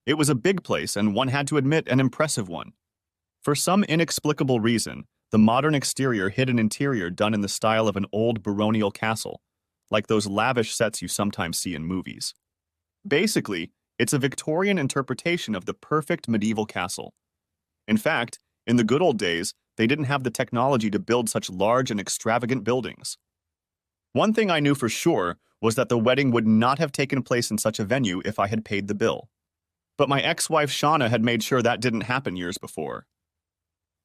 It was a big place, and one had to admit an impressive one. For some inexplicable reason, the modern exterior hid an interior done in the style of an old baronial castle, like those lavish sets you sometimes see in movies. Basically, it's a Victorian interpretation of the perfect medieval castle. In fact, in the good old days, they didn't have the technology to build such large and extravagant buildings. One thing I knew for sure was that the wedding would not have taken place in such a venue if I had paid the bill. But my ex-wife Shauna had made sure that didn't happen years before.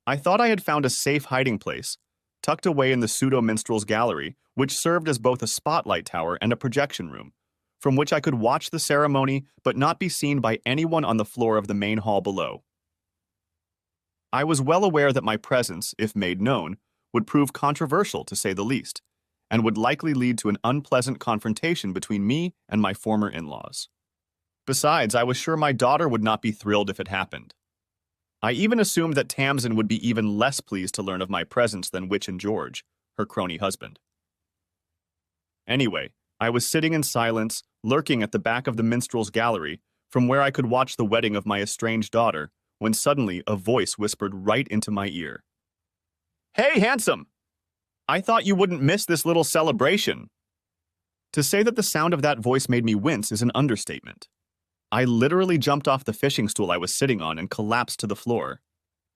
I thought I had found a safe hiding place, tucked away in the pseudo-minstrel's gallery, which served as both a spotlight tower and a projection room, from which I could watch the ceremony but not be seen by anyone on the floor of the main hall below. I was well aware that my presence, if made known, would prove controversial to say the least, and would likely lead to an unpleasant confrontation between me and my former in-laws. Besides, I was sure my daughter would not be thrilled if it happened. I even assumed that Tamsin would be even less pleased to learn of my presence than Witch and George, her crony husband. Anyway, I was sitting in silence, lurking at the back of the minstrel's gallery, from where I could watch the wedding of my estranged daughter, when suddenly a voice whispered right into my ear. "Hey, handsome! I thought you wouldn't miss this little celebration." To say that the sound of that voice made me wince is an understatement. I literally jumped off the fishing stool I was sitting on and collapsed to the floor.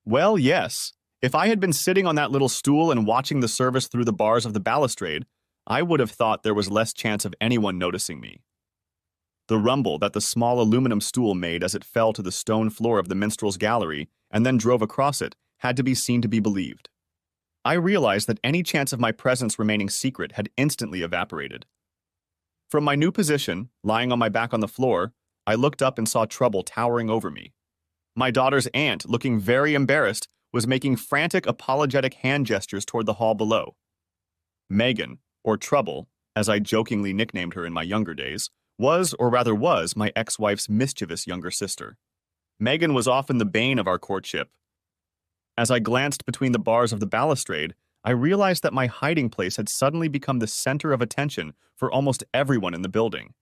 Well, yes, if I had been sitting on that little stool and watching the service through the bars of the balustrade, I would have thought there was less chance of anyone noticing me. The rumble that the small aluminum stool made as it fell to the stone floor of the minstrel's gallery and then drove across it had to be seen to be believed. I realized that any chance of my presence remaining secret had instantly evaporated. From my new position, lying on my back on the floor, I looked up and saw Trouble towering over me. My daughter's aunt, looking very embarrassed, was making frantic, apologetic hand gestures toward the hall below. Megan, or Trouble, as I jokingly nicknamed her in my younger days, was, or rather was, my ex-wife's mischievous younger sister. Megan was often the bane of our courtship. As I glanced between the bars of the balustrade, I realized that my hiding place had suddenly become the center of attention for almost everyone in the building.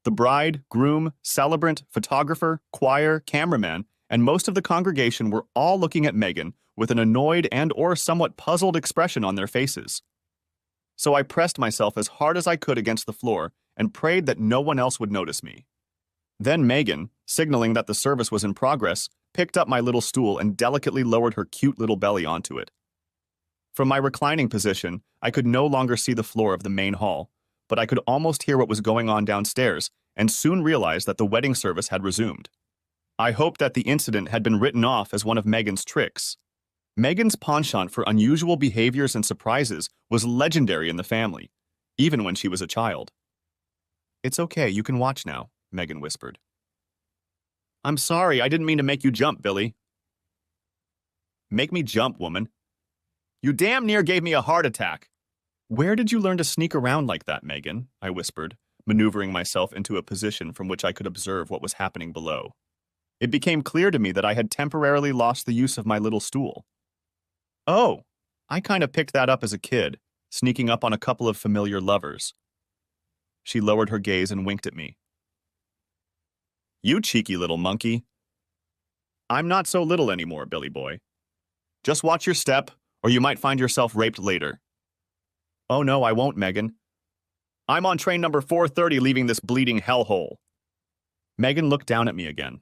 The bride, groom, celebrant, photographer, choir, cameraman, and most of the congregation were all looking at Megan with an annoyed and/or somewhat puzzled expression on their faces. So I pressed myself as hard as I could against the floor and prayed that no one else would notice me. Then Megan, signaling that the service was in progress, picked up my little stool and delicately lowered her cute little belly onto it. From my reclining position, I could no longer see the floor of the main hall, but I could almost hear what was going on downstairs and soon realized that the wedding service had resumed. I hoped that the incident had been written off as one of Megan's tricks. Megan's penchant for unusual behaviors and surprises was legendary in the family, even when she was a child. "It's okay, you can watch now," Megan whispered. "I'm sorry, I didn't mean to make you jump, Billy." "Make me jump, woman. You damn near gave me a heart attack." "Where did you learn to sneak around like that, Megan?" I whispered, maneuvering myself into a position from which I could observe what was happening below. It became clear to me that I had temporarily lost the use of my little stool. "Oh, I kind of picked that up as a kid, sneaking up on a couple of familiar lovers." She lowered her gaze and winked at me. "You cheeky little monkey." "I'm not so little anymore, Billy boy. Just watch your step, or you might find yourself raped later." "Oh no, I won't, Megan. I'm on train number 430 leaving this bleeding hellhole." Megan looked down at me again,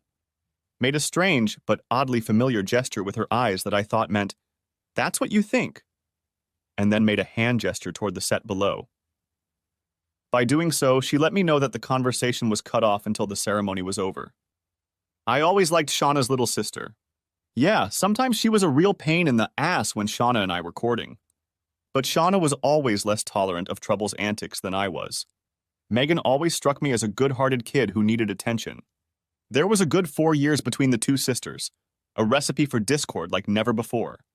made a strange but oddly familiar gesture with her eyes that I thought meant, "That's what you think," and then made a hand gesture toward the set below. By doing so, she let me know that the conversation was cut off until the ceremony was over. I always liked Shauna's little sister. Yeah, sometimes she was a real pain in the ass when Shauna and I were courting. But Shauna was always less tolerant of Trouble's antics than I was. Megan always struck me as a good-hearted kid who needed attention. There was a good 4 years between the two sisters, a recipe for discord like never before.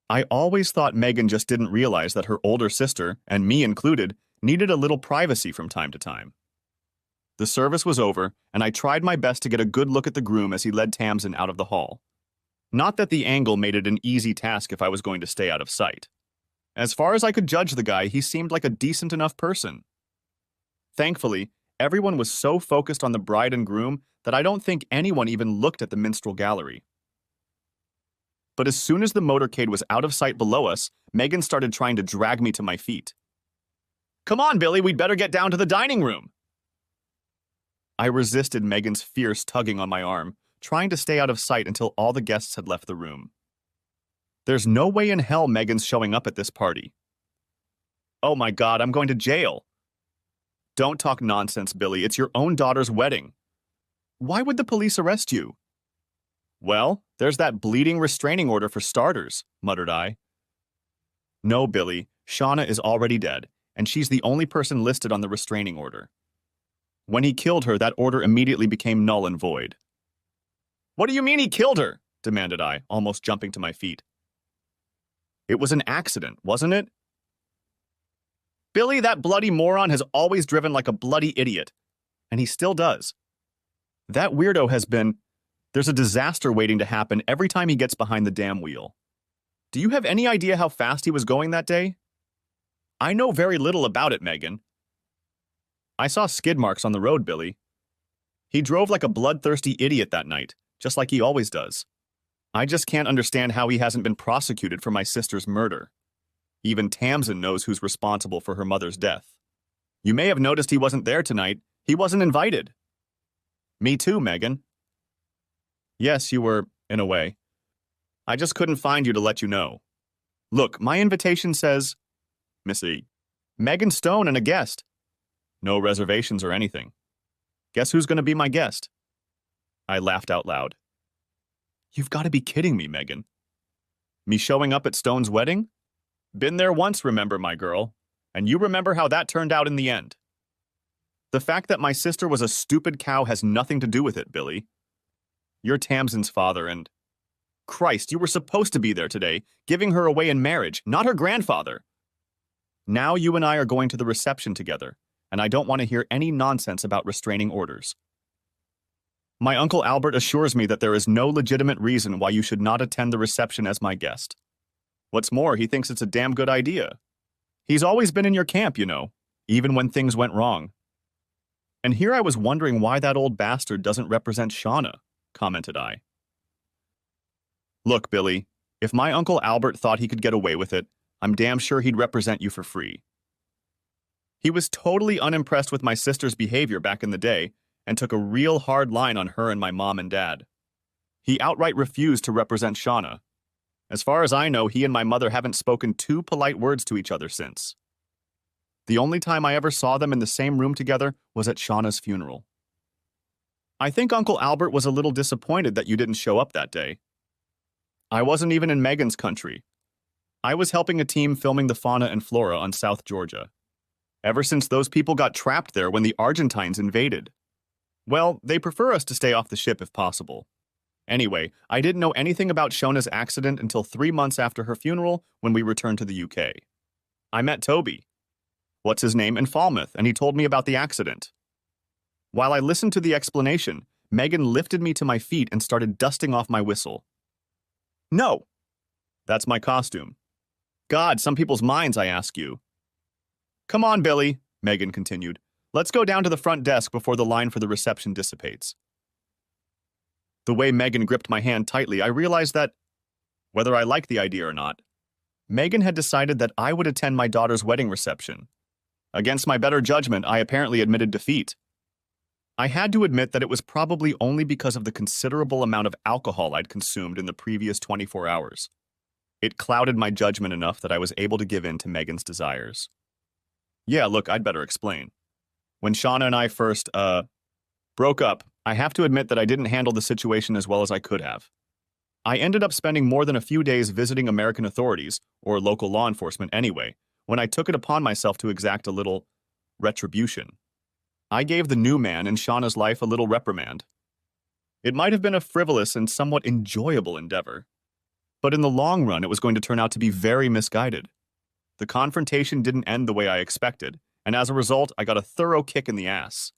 I always thought Megan just didn't realize that her older sister, and me included, needed a little privacy from time to time. The service was over, and I tried my best to get a good look at the groom as he led Tamsin out of the hall. Not that the angle made it an easy task if I was going to stay out of sight. As far as I could judge the guy, he seemed like a decent enough person. Thankfully, everyone was so focused on the bride and groom that I don't think anyone even looked at the minstrel gallery. But as soon as the motorcade was out of sight below us, Megan started trying to drag me to my feet. "Come on, Billy, we'd better get down to the dining room." I resisted Megan's fierce tugging on my arm, trying to stay out of sight until all the guests had left the room. There's no way in hell Megan's showing up at this party. Oh my God, I'm going to jail. Don't talk nonsense, Billy. It's your own daughter's wedding. Why would the police arrest you? Well, there's that bleeding restraining order for starters, muttered I. No, Billy, Shauna is already dead, and she's the only person listed on the restraining order. When he killed her, that order immediately became null and void. What do you mean he killed her? Demanded I, almost jumping to my feet. It was an accident, wasn't it? Billy, that bloody moron has always driven like a bloody idiot, and he still does. That weirdo has been... There's a disaster waiting to happen every time he gets behind the damn wheel. Do you have any idea how fast he was going that day? I know very little about it, Megan. I saw skid marks on the road, Billy. He drove like a bloodthirsty idiot that night, just like he always does. I just can't understand how he hasn't been prosecuted for my sister's murder. Even Tamsin knows who's responsible for her mother's death. You may have noticed he wasn't there tonight. He wasn't invited. Me too, Megan. Yes, you were, in a way. I just couldn't find you to let you know. Look, my invitation says, Missy, Megan Stone and a guest. No reservations or anything. Guess who's going to be my guest? I laughed out loud. You've got to be kidding me, Megan. Me showing up at Stone's wedding? Been there once, remember, my girl. And you remember how that turned out in the end. The fact that my sister was a stupid cow has nothing to do with it, Billy. You're Tamsin's father and... Christ, you were supposed to be there today, giving her away in marriage, not her grandfather. Now you and I are going to the reception together, and I don't want to hear any nonsense about restraining orders. My Uncle Albert assures me that there is no legitimate reason why you should not attend the reception as my guest. What's more, he thinks it's a damn good idea. He's always been in your camp, you know, even when things went wrong. And here I was wondering why that old bastard doesn't represent Shauna, commented I. Look, Billy, if my Uncle Albert thought he could get away with it, I'm damn sure he'd represent you for free. He was totally unimpressed with my sister's behavior back in the day and took a real hard line on her and my mom and dad. He outright refused to represent Shauna. As far as I know, he and my mother haven't spoken 2 polite words to each other since. The only time I ever saw them in the same room together was at Shauna's funeral. I think Uncle Albert was a little disappointed that you didn't show up that day. I wasn't even in Megan's country. I was helping a team filming the fauna and flora on South Georgia. Ever since those people got trapped there when the Argentines invaded. Well, they prefer us to stay off the ship if possible. Anyway, I didn't know anything about Shauna's accident until 3 months after her funeral when we returned to the UK. I met Toby. What's his name in Falmouth, and he told me about the accident. While I listened to the explanation, Megan lifted me to my feet and started dusting off my whistle. No! That's my costume. God, some people's minds, I ask you. Come on, Billy, Megan continued. Let's go down to the front desk before the line for the reception dissipates. The way Megan gripped my hand tightly, I realized that, whether I liked the idea or not, Megan had decided that I would attend my daughter's wedding reception. Against my better judgment, I apparently admitted defeat. I had to admit that it was probably only because of the considerable amount of alcohol I'd consumed in the previous 24 hours. It clouded my judgment enough that I was able to give in to Megan's desires. Yeah, look, I'd better explain. When Shauna and I first, broke up, I have to admit that I didn't handle the situation as well as I could have. I ended up spending more than a few days visiting American authorities, or local law enforcement anyway, when I took it upon myself to exact a little retribution. I gave the new man in Shauna's life a little reprimand. It might have been a frivolous and somewhat enjoyable endeavor, but in the long run it was going to turn out to be very misguided. The confrontation didn't end the way I expected, and as a result, I got a thorough kick in the ass.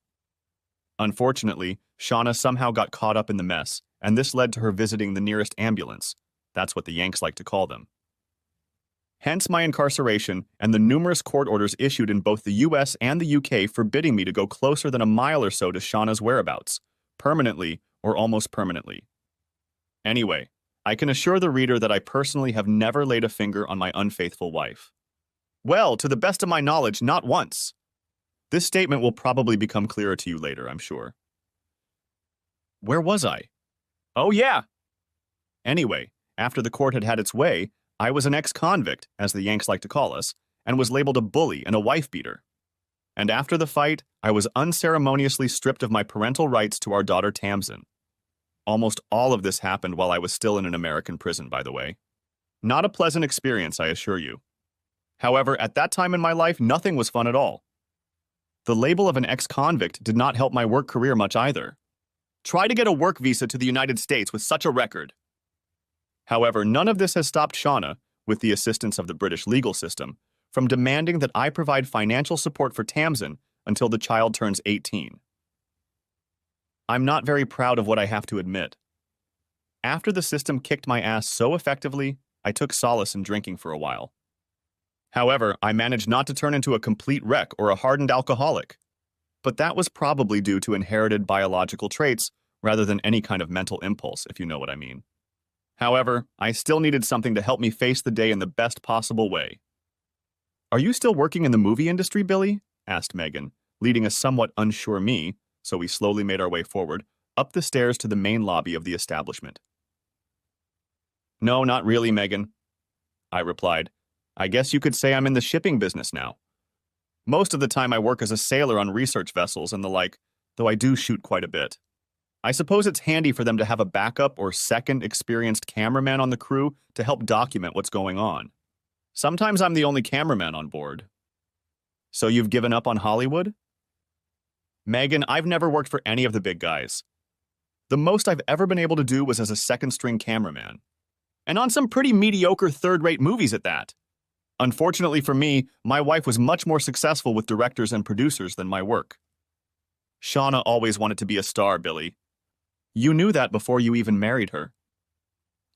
Unfortunately, Shauna somehow got caught up in the mess, and this led to her visiting the nearest ambulance. That's what the Yanks like to call them. Hence my incarceration and the numerous court orders issued in both the US and the UK forbidding me to go closer than a mile or so to Shauna's whereabouts, permanently or almost permanently. Anyway, I can assure the reader that I personally have never laid a finger on my unfaithful wife. Well, to the best of my knowledge, not once. This statement will probably become clearer to you later, I'm sure. Where was I? Oh, yeah. Anyway, after the court had had its way, I was an ex-convict, as the Yanks like to call us, and was labeled a bully and a wife-beater. And after the fight, I was unceremoniously stripped of my parental rights to our daughter Tamsin. Almost all of this happened while I was still in an American prison, by the way. Not a pleasant experience, I assure you. However, at that time in my life, nothing was fun at all. The label of an ex-convict did not help my work career much either. Try to get a work visa to the United States with such a record. However, none of this has stopped Shauna, with the assistance of the British legal system, from demanding that I provide financial support for Tamsin until the child turns 18. I'm not very proud of what I have to admit. After the system kicked my ass so effectively, I took solace in drinking for a while. However, I managed not to turn into a complete wreck or a hardened alcoholic. But that was probably due to inherited biological traits rather than any kind of mental impulse, if you know what I mean. However, I still needed something to help me face the day in the best possible way. Are you still working in the movie industry, Billy? Asked Megan, leading a somewhat unsure me, so we slowly made our way forward, up the stairs to the main lobby of the establishment. No, not really, Megan, I replied. I guess you could say I'm in the shipping business now. Most of the time I work as a sailor on research vessels and the like, though I do shoot quite a bit. I suppose it's handy for them to have a backup or second experienced cameraman on the crew to help document what's going on. Sometimes I'm the only cameraman on board. So you've given up on Hollywood? Megan, I've never worked for any of the big guys. The most I've ever been able to do was as a second-string cameraman. And on some pretty mediocre third-rate movies at that. Unfortunately for me, my wife was much more successful with directors and producers than my work. Shauna always wanted to be a star, Billy. You knew that before you even married her.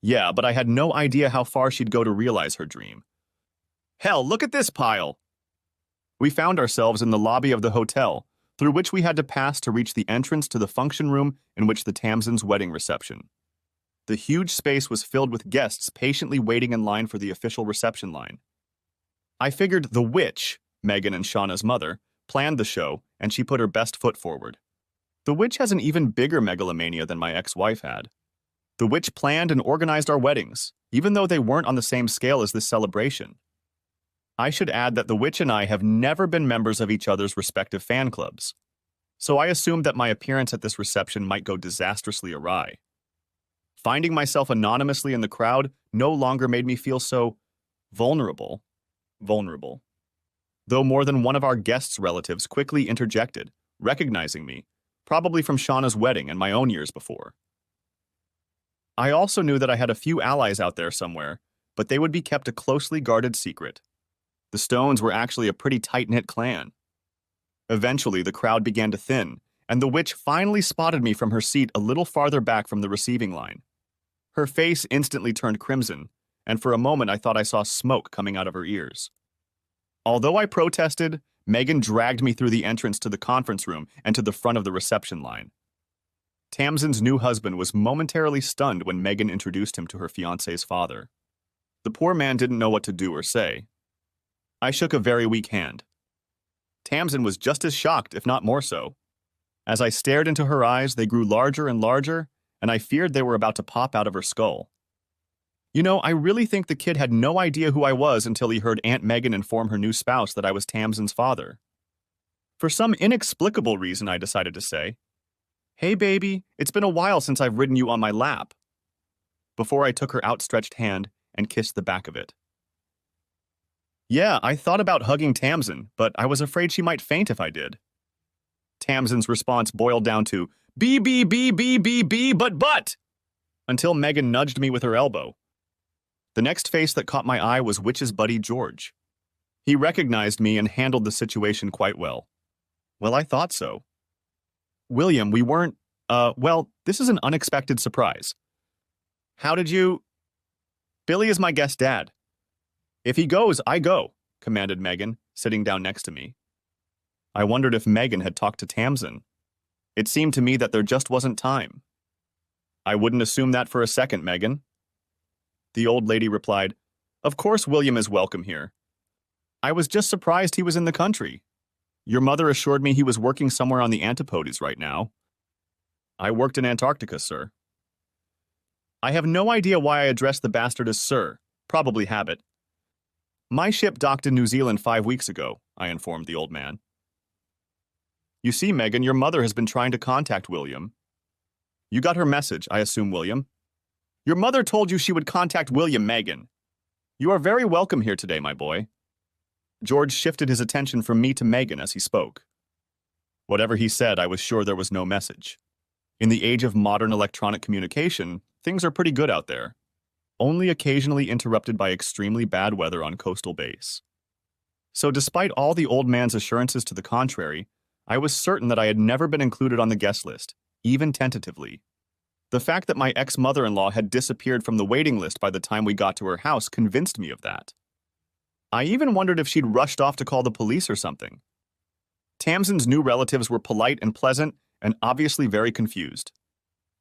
Yeah, but I had no idea how far she'd go to realize her dream. Hell, look at this pile! We found ourselves in the lobby of the hotel, through which we had to pass to reach the entrance to the function room in which the Tamsin's wedding reception. The huge space was filled with guests patiently waiting in line for the official reception line. I figured the witch, Megan and Shauna's mother, planned the show, and she put her best foot forward. The witch has an even bigger megalomania than my ex-wife had. The witch planned and organized our weddings, even though they weren't on the same scale as this celebration. I should add that the witch and I have never been members of each other's respective fan clubs, so I assumed that my appearance at this reception might go disastrously awry. Finding myself anonymously in the crowd no longer made me feel so vulnerable. Though more than one of our guests' relatives quickly interjected, recognizing me, probably from Shauna's wedding and my own years before. I also knew that I had a few allies out there somewhere, but they would be kept a closely guarded secret. The Stones were actually a pretty tight-knit clan. Eventually, the crowd began to thin, and the witch finally spotted me from her seat a little farther back from the receiving line. Her face instantly turned crimson, and for a moment I thought I saw smoke coming out of her ears. Although I protested, Megan dragged me through the entrance to the conference room and to the front of the reception line. Tamsin's new husband was momentarily stunned when Megan introduced him to her fiancé's father. The poor man didn't know what to do or say. I shook a very weak hand. Tamsin was just as shocked, if not more so. As I stared into her eyes, they grew larger and larger, and I feared they were about to pop out of her skull. You know, I really think the kid had no idea who I was until he heard Aunt Megan inform her new spouse that I was Tamsin's father. For some inexplicable reason, I decided to say, "Hey, baby, it's been a while since I've ridden you on my lap," before I took her outstretched hand and kissed the back of it. Yeah, I thought about hugging Tamsin, but I was afraid she might faint if I did. Tamsin's response boiled down to, but, until Megan nudged me with her elbow. The next face that caught my eye was Witch's buddy George. He recognized me and handled the situation quite well. Well, I thought so. William, we weren't, well, this is an unexpected surprise. How did you... Billy is my guest dad. If he goes, I go, commanded Megan, sitting down next to me. I wondered if Megan had talked to Tamsin. It seemed to me that there just wasn't time. I wouldn't assume that for a second, Megan. The old lady replied, Of course William is welcome here. I was just surprised he was in the country. Your mother assured me he was working somewhere on the Antipodes right now. I worked in Antarctica, sir. I have no idea why I addressed the bastard as sir, probably habit. My ship docked in New Zealand 5 weeks ago, I informed the old man. You see, Megan, your mother has been trying to contact William. You got her message, I assume, William. Your mother told you she would contact William, Megan. You are very welcome here today, my boy. George shifted his attention from me to Megan as he spoke. Whatever he said, I was sure there was no message. In the age of modern electronic communication, things are pretty good out there, only occasionally interrupted by extremely bad weather on coastal bays. So despite all the old man's assurances to the contrary, I was certain that I had never been included on the guest list, even tentatively. The fact that my ex-mother-in-law had disappeared from the waiting list by the time we got to her house convinced me of that. I even wondered if she'd rushed off to call the police or something. Tamsin's new relatives were polite and pleasant and obviously very confused.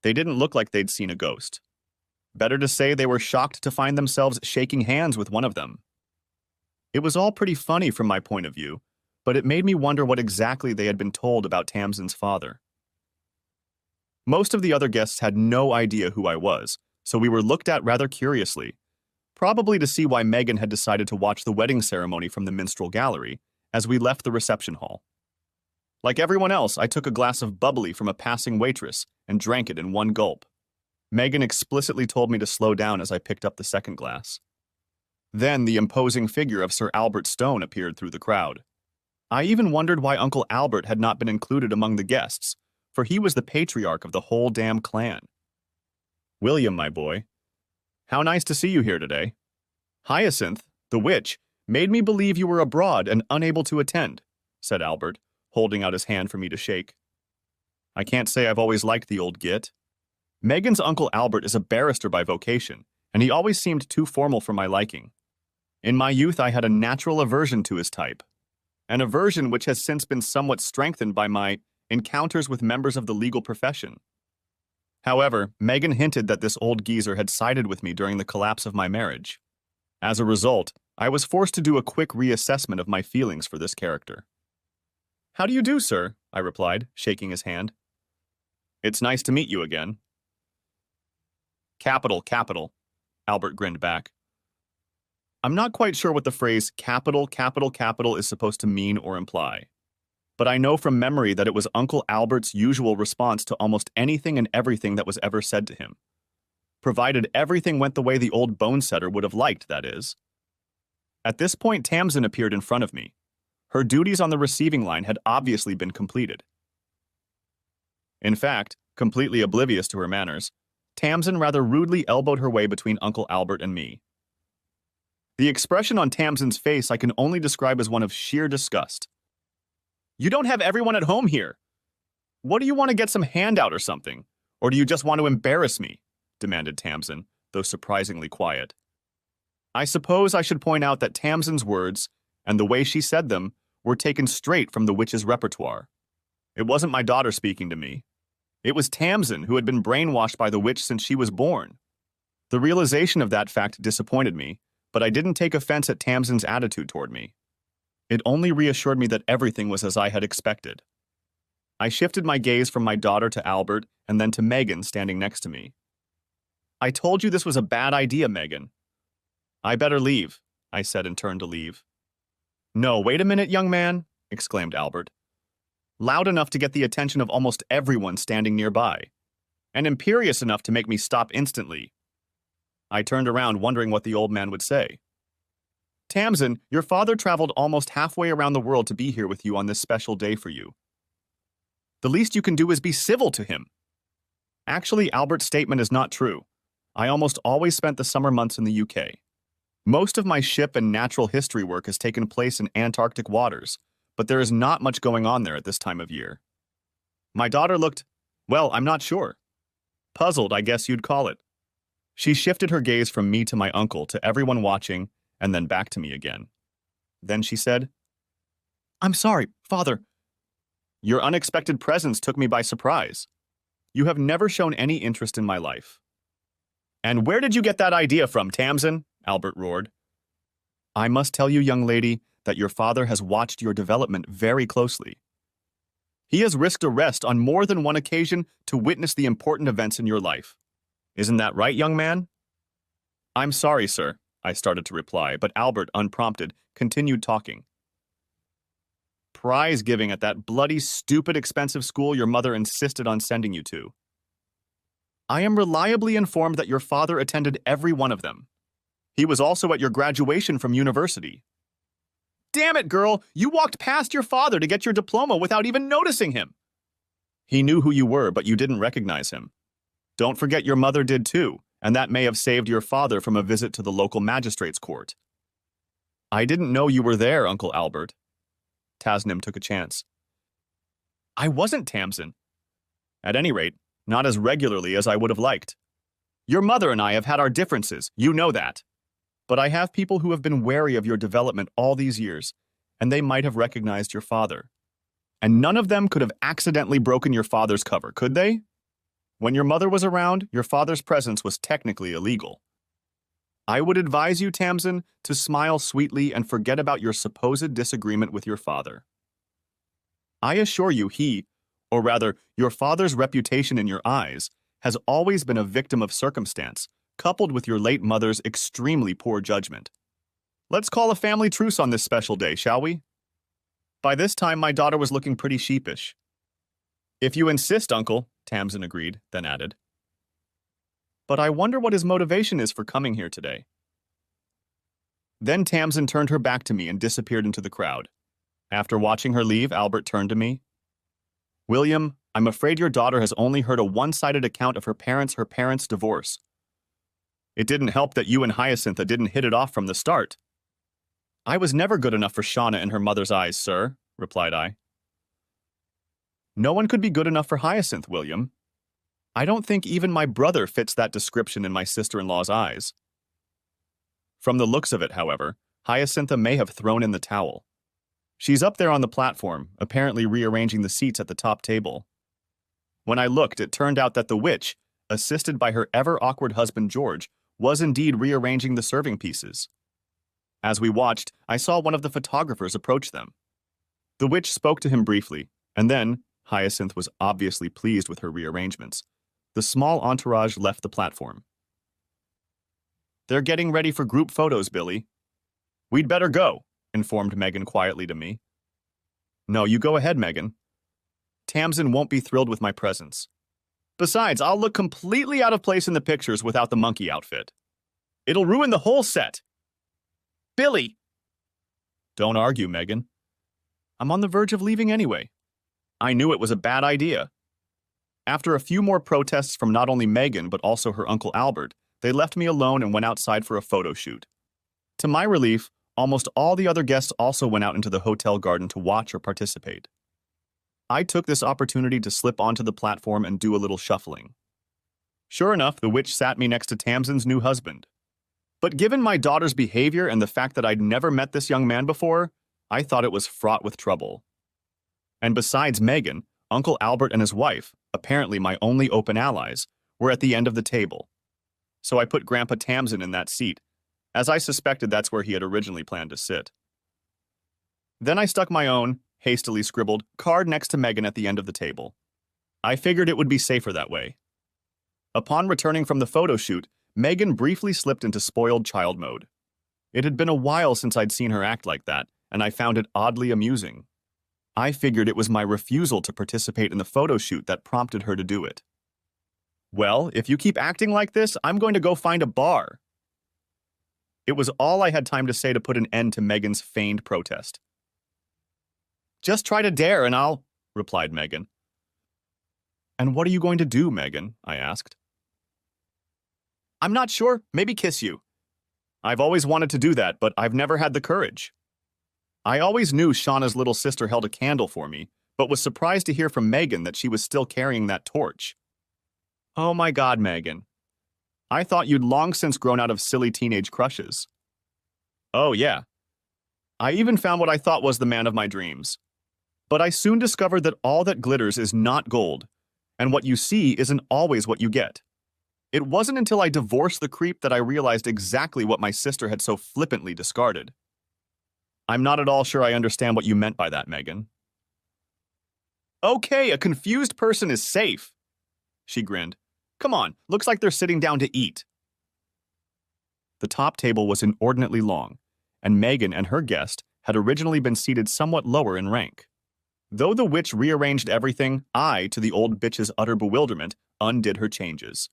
They didn't look like they'd seen a ghost. Better to say they were shocked to find themselves shaking hands with one of them. It was all pretty funny from my point of view, but it made me wonder what exactly they had been told about Tamsin's father. Most of the other guests had no idea who I was, so we were looked at rather curiously, probably to see why Megan had decided to watch the wedding ceremony from the minstrel gallery as we left the reception hall. Like everyone else, I took a glass of bubbly from a passing waitress and drank it in one gulp. Megan explicitly told me to slow down as I picked up the second glass. Then the imposing figure of Sir Albert Stone appeared through the crowd. I even wondered why Uncle Albert had not been included among the guests, for he was the patriarch of the whole damn clan. William, my boy, how nice to see you here today. Hyacinth, the witch, made me believe you were abroad and unable to attend, said Albert, holding out his hand for me to shake. I can't say I've always liked the old git. Megan's Uncle Albert is a barrister by vocation, and he always seemed too formal for my liking. In my youth, I had a natural aversion to his type, an aversion which has since been somewhat strengthened by my encounters with members of the legal profession. However, Megan hinted that this old geezer had sided with me during the collapse of my marriage. As a result, I was forced to do a quick reassessment of my feelings for this character. How do you do, sir? I replied, shaking his hand. It's nice to meet you again. Capital, capital, Albert grinned back. I'm not quite sure what the phrase capital, capital, capital is supposed to mean or imply, but I know from memory that it was Uncle Albert's usual response to almost anything and everything that was ever said to him. Provided everything went the way the old bone setter would have liked, that is. At this point, Tamsin appeared in front of me. Her duties on the receiving line had obviously been completed. In fact, completely oblivious to her manners, Tamsin rather rudely elbowed her way between Uncle Albert and me. The expression on Tamsin's face I can only describe as one of sheer disgust. You don't have everyone at home here. What do you want to get some handout or something? Or do you just want to embarrass me? Demanded Tamsin, though surprisingly quiet. I suppose I should point out that Tamsin's words, and the way she said them, were taken straight from the witch's repertoire. It wasn't my daughter speaking to me. It was Tamsin who had been brainwashed by the witch since she was born. The realization of that fact disappointed me, but I didn't take offense at Tamsin's attitude toward me. It only reassured me that everything was as I had expected. I shifted my gaze from my daughter to Albert and then to Megan standing next to me. I told you this was a bad idea, Megan. I better leave, I said and turned to leave. No, wait a minute, young man, exclaimed Albert. Loud enough to get the attention of almost everyone standing nearby, and imperious enough to make me stop instantly. I turned around wondering what the old man would say. Tamsin, your father traveled almost halfway around the world to be here with you on this special day for you. The least you can do is be civil to him. Actually, Albert's statement is not true. I almost always spent the summer months in the UK. Most of my ship and natural history work has taken place in Antarctic waters, but there is not much going on there at this time of year. My daughter looked, well, I'm not sure. Puzzled, I guess you'd call it. She shifted her gaze from me to my uncle to everyone watching and then back to me again. Then she said, I'm sorry, Father. Your unexpected presence took me by surprise. You have never shown any interest in my life. And where did you get that idea from, Tamsin? Albert roared. I must tell you, young lady, that your father has watched your development very closely. He has risked arrest on more than one occasion to witness the important events in your life. Isn't that right, young man? I'm sorry, sir, I started to reply, but Albert, unprompted, continued talking. Prize giving at that bloody, stupid, expensive school your mother insisted on sending you to. I am reliably informed that your father attended every one of them. He was also at your graduation from university. Damn it, girl! You walked past your father to get your diploma without even noticing him! He knew who you were, but you didn't recognize him. Don't forget your mother did too, and that may have saved your father from a visit to the local magistrate's court. I didn't know you were there, Uncle Albert. Tasnim took a chance. I wasn't, Tamsin. At any rate, not as regularly as I would have liked. Your mother and I have had our differences, you know that. But I have people who have been wary of your development all these years, and they might have recognized your father. And none of them could have accidentally broken your father's cover, could they? When your mother was around, your father's presence was technically illegal. I would advise you, Tamsin, to smile sweetly and forget about your supposed disagreement with your father. I assure you he, or rather, your father's reputation in your eyes, has always been a victim of circumstance, coupled with your late mother's extremely poor judgment. Let's call a family truce on this special day, shall we? By this time, my daughter was looking pretty sheepish. If you insist, Uncle, Tamsin agreed, then added. But I wonder what his motivation is for coming here today. Then Tamsin turned her back to me and disappeared into the crowd. After watching her leave, Albert turned to me. William, I'm afraid your daughter has only heard a one-sided account of her parents' divorce. It didn't help that you and Hyacintha didn't hit it off from the start. I was never good enough for Shauna in her mother's eyes, sir, replied I. No one could be good enough for Hyacinth, William. I don't think even my brother fits that description in my sister-in-law's eyes. From the looks of it, however, Hyacintha may have thrown in the towel. She's up there on the platform, apparently rearranging the seats at the top table. When I looked, it turned out that the witch, assisted by her ever-awkward husband George, was indeed rearranging the serving pieces. As we watched, I saw one of the photographers approach them. The witch spoke to him briefly, and then, Hyacinth was obviously pleased with her rearrangements. The small entourage left the platform. They're getting ready for group photos, Billy. We'd better go, informed Megan quietly to me. No, you go ahead, Megan. Tamsin won't be thrilled with my presence. Besides, I'll look completely out of place in the pictures without the monkey outfit. It'll ruin the whole set. Billy! Don't argue, Megan. I'm on the verge of leaving anyway. I knew it was a bad idea. After a few more protests from not only Megan but also her Uncle Albert, they left me alone and went outside for a photo shoot. To my relief, almost all the other guests also went out into the hotel garden to watch or participate. I took this opportunity to slip onto the platform and do a little shuffling. Sure enough, the witch sat me next to Tamsin's new husband. But given my daughter's behavior and the fact that I'd never met this young man before, I thought it was fraught with trouble. And besides Megan, Uncle Albert and his wife, apparently my only open allies, were at the end of the table. So I put Grandpa Tamsin in that seat, as I suspected that's where he had originally planned to sit. Then I stuck my own, hastily scribbled, card next to Megan at the end of the table. I figured it would be safer that way. Upon returning from the photo shoot, Megan briefly slipped into spoiled child mode. It had been a while since I'd seen her act like that, and I found it oddly amusing. I figured it was my refusal to participate in the photo shoot that prompted her to do it. Well, if you keep acting like this, I'm going to go find a bar. It was all I had time to say to put an end to Megan's feigned protest. Just try to dare and I'll, replied Megan. And what are you going to do, Megan? I asked. I'm not sure. Maybe kiss you. I've always wanted to do that, but I've never had the courage. I always knew Shauna's little sister held a candle for me, but was surprised to hear from Megan that she was still carrying that torch. Oh my God, Megan. I thought you'd long since grown out of silly teenage crushes. Oh yeah. I even found what I thought was the man of my dreams. But I soon discovered that all that glitters is not gold, and what you see isn't always what you get. It wasn't until I divorced the creep that I realized exactly what my sister had so flippantly discarded. I'm not at all sure I understand what you meant by that, Megan. Okay, a confused person is safe, she grinned. Come on, looks like they're sitting down to eat. The top table was inordinately long, and Megan and her guest had originally been seated somewhat lower in rank. Though the witch rearranged everything, I, to the old bitch's utter bewilderment, undid her changes.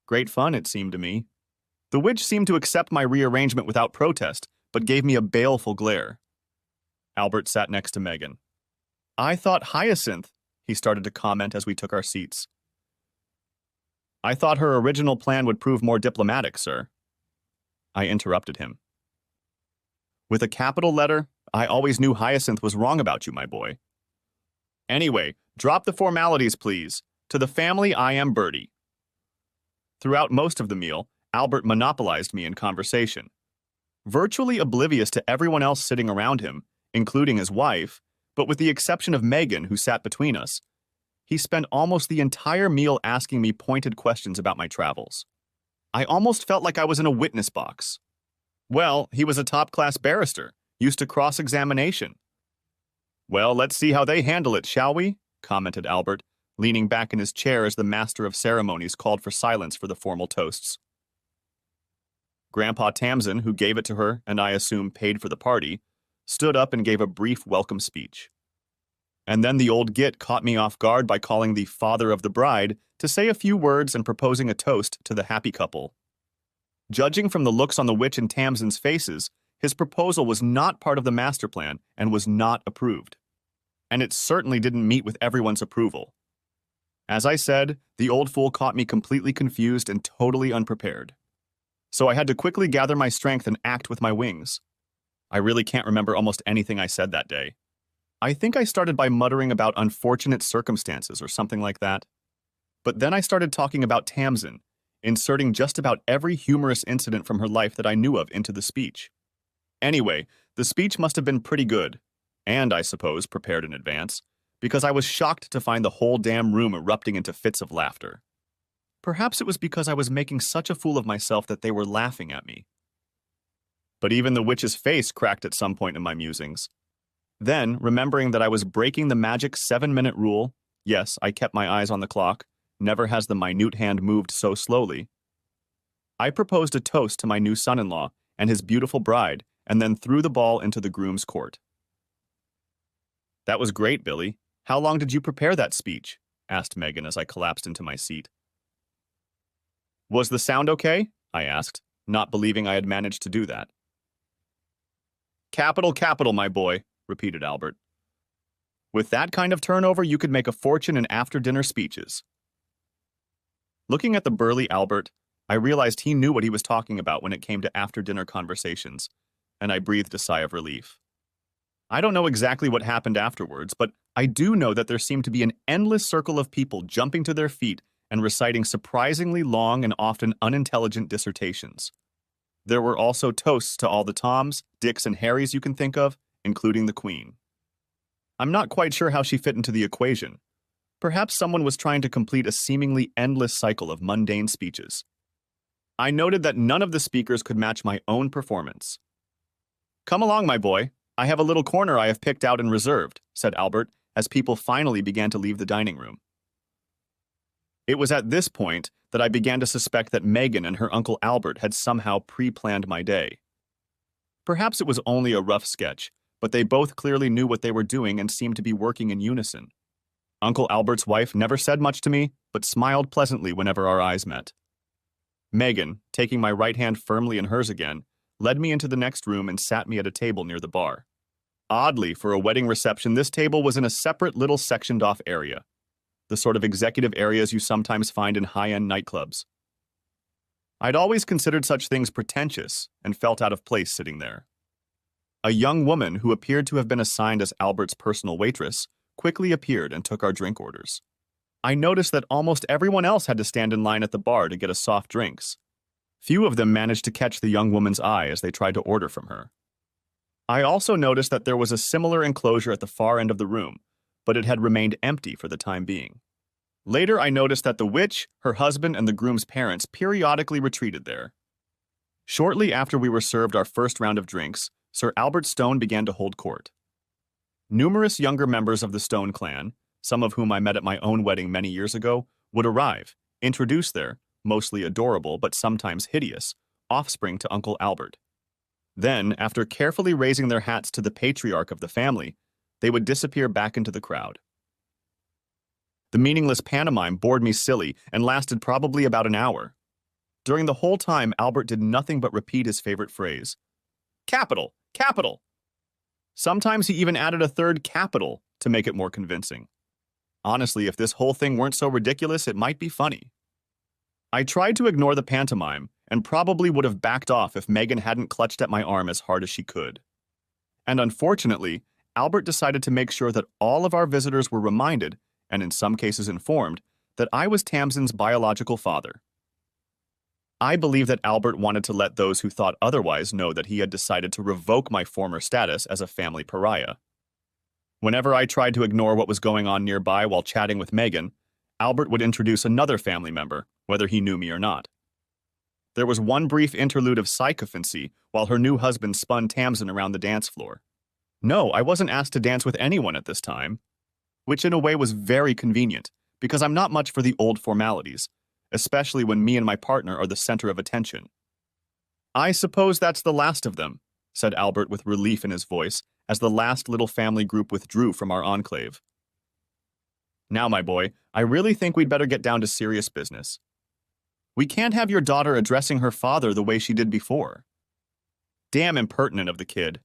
Great fun, it seemed to me. The witch seemed to accept my rearrangement without protest, but gave me a baleful glare. Albert sat next to Megan. I thought Hyacinth, he started to comment as we took our seats. I thought her original plan would prove more diplomatic, sir. I interrupted him. With a capital letter, I always knew Hyacinth was wrong about you, my boy. Anyway, drop the formalities, please. To the family, I am Bertie. Throughout most of the meal, Albert monopolized me in conversation. Virtually oblivious to everyone else sitting around him, including his wife, but with the exception of Megan, who sat between us, he spent almost the entire meal asking me pointed questions about my travels. I almost felt like I was in a witness box. Well, he was a top-class barrister, used to cross-examination. Well, let's see how they handle it, shall we? Commented Albert, leaning back in his chair as the master of ceremonies called for silence for the formal toasts. Grandpa Tamsin, who gave it to her and I assume paid for the party, stood up and gave a brief welcome speech. And then the old git caught me off guard by calling the father of the bride to say a few words and proposing a toast to the happy couple. Judging from the looks on the witch and Tamsin's faces, his proposal was not part of the master plan and was not approved. And it certainly didn't meet with everyone's approval. As I said, the old fool caught me completely confused and totally unprepared. So I had to quickly gather my strength and act with my wings. I really can't remember almost anything I said that day. I think I started by muttering about unfortunate circumstances or something like that. But then I started talking about Tamsin, inserting just about every humorous incident from her life that I knew of into the speech. Anyway, the speech must have been pretty good, and I suppose prepared in advance, because I was shocked to find the whole damn room erupting into fits of laughter. Perhaps it was because I was making such a fool of myself that they were laughing at me. But even the witch's face cracked at some point in my musings. Then, remembering that I was breaking the magic 7-minute rule, yes, I kept my eyes on the clock, never has the minute hand moved so slowly, I proposed a toast to my new son-in-law and his beautiful bride, and then threw the ball into the groom's court. That was great, Billy. How long did you prepare that speech? Asked Megan as I collapsed into my seat. Was the sound okay? I asked, not believing I had managed to do that. Capital, capital, my boy, repeated Albert. With that kind of turnover, you could make a fortune in after-dinner speeches. Looking at the burly Albert, I realized he knew what he was talking about when it came to after-dinner conversations, and I breathed a sigh of relief. I don't know exactly what happened afterwards, but I do know that there seemed to be an endless circle of people jumping to their feet and reciting surprisingly long and often unintelligent dissertations. There were also toasts to all the Toms, Dicks, and Harrys you can think of, including the Queen. I'm not quite sure how she fit into the equation. Perhaps someone was trying to complete a seemingly endless cycle of mundane speeches. I noted that none of the speakers could match my own performance. Come along, my boy. I have a little corner I have picked out and reserved, said Albert, as people finally began to leave the dining room. It was at this point that I began to suspect that Megan and her Uncle Albert had somehow pre-planned my day. Perhaps it was only a rough sketch, but they both clearly knew what they were doing and seemed to be working in unison. Uncle Albert's wife never said much to me, but smiled pleasantly whenever our eyes met. Megan, taking my right hand firmly in hers again, led me into the next room and sat me at a table near the bar. Oddly, for a wedding reception, this table was in a separate little sectioned-off area, the sort of executive areas you sometimes find in high-end nightclubs. I'd always considered such things pretentious and felt out of place sitting there. A young woman who appeared to have been assigned as Albert's personal waitress quickly appeared and took our drink orders. I noticed that almost everyone else had to stand in line at the bar to get us soft drinks. Few of them managed to catch the young woman's eye as they tried to order from her. I also noticed that there was a similar enclosure at the far end of the room, but it had remained empty for the time being. Later, I noticed that the witch, her husband, and the groom's parents periodically retreated there. Shortly after we were served our first round of drinks, Sir Albert Stone began to hold court. Numerous younger members of the Stone clan, some of whom I met at my own wedding many years ago, would arrive, introduce their, mostly adorable but sometimes hideous, offspring to Uncle Albert. Then, after carefully raising their hats to the patriarch of the family, they would disappear back into the crowd. The meaningless pantomime bored me silly and lasted probably about an hour. During the whole time, Albert did nothing but repeat his favorite phrase, "Capital! Capital!" Sometimes he even added a third capital to make it more convincing. Honestly, if this whole thing weren't so ridiculous, it might be funny. I tried to ignore the pantomime and probably would have backed off if Megan hadn't clutched at my arm as hard as she could. And unfortunately, Albert decided to make sure that all of our visitors were reminded, and in some cases informed, that I was Tamsin's biological father. I believe that Albert wanted to let those who thought otherwise know that he had decided to revoke my former status as a family pariah. Whenever I tried to ignore what was going on nearby while chatting with Megan, Albert would introduce another family member, whether he knew me or not. There was one brief interlude of sycophancy while her new husband spun Tamsin around the dance floor. No, I wasn't asked to dance with anyone at this time, which in a way was very convenient, because I'm not much for the old formalities, especially when me and my partner are the center of attention. "I suppose that's the last of them," said Albert with relief in his voice as the last little family group withdrew from our enclave. "Now, my boy, I really think we'd better get down to serious business. We can't have your daughter addressing her father the way she did before. Damn impertinent of the kid.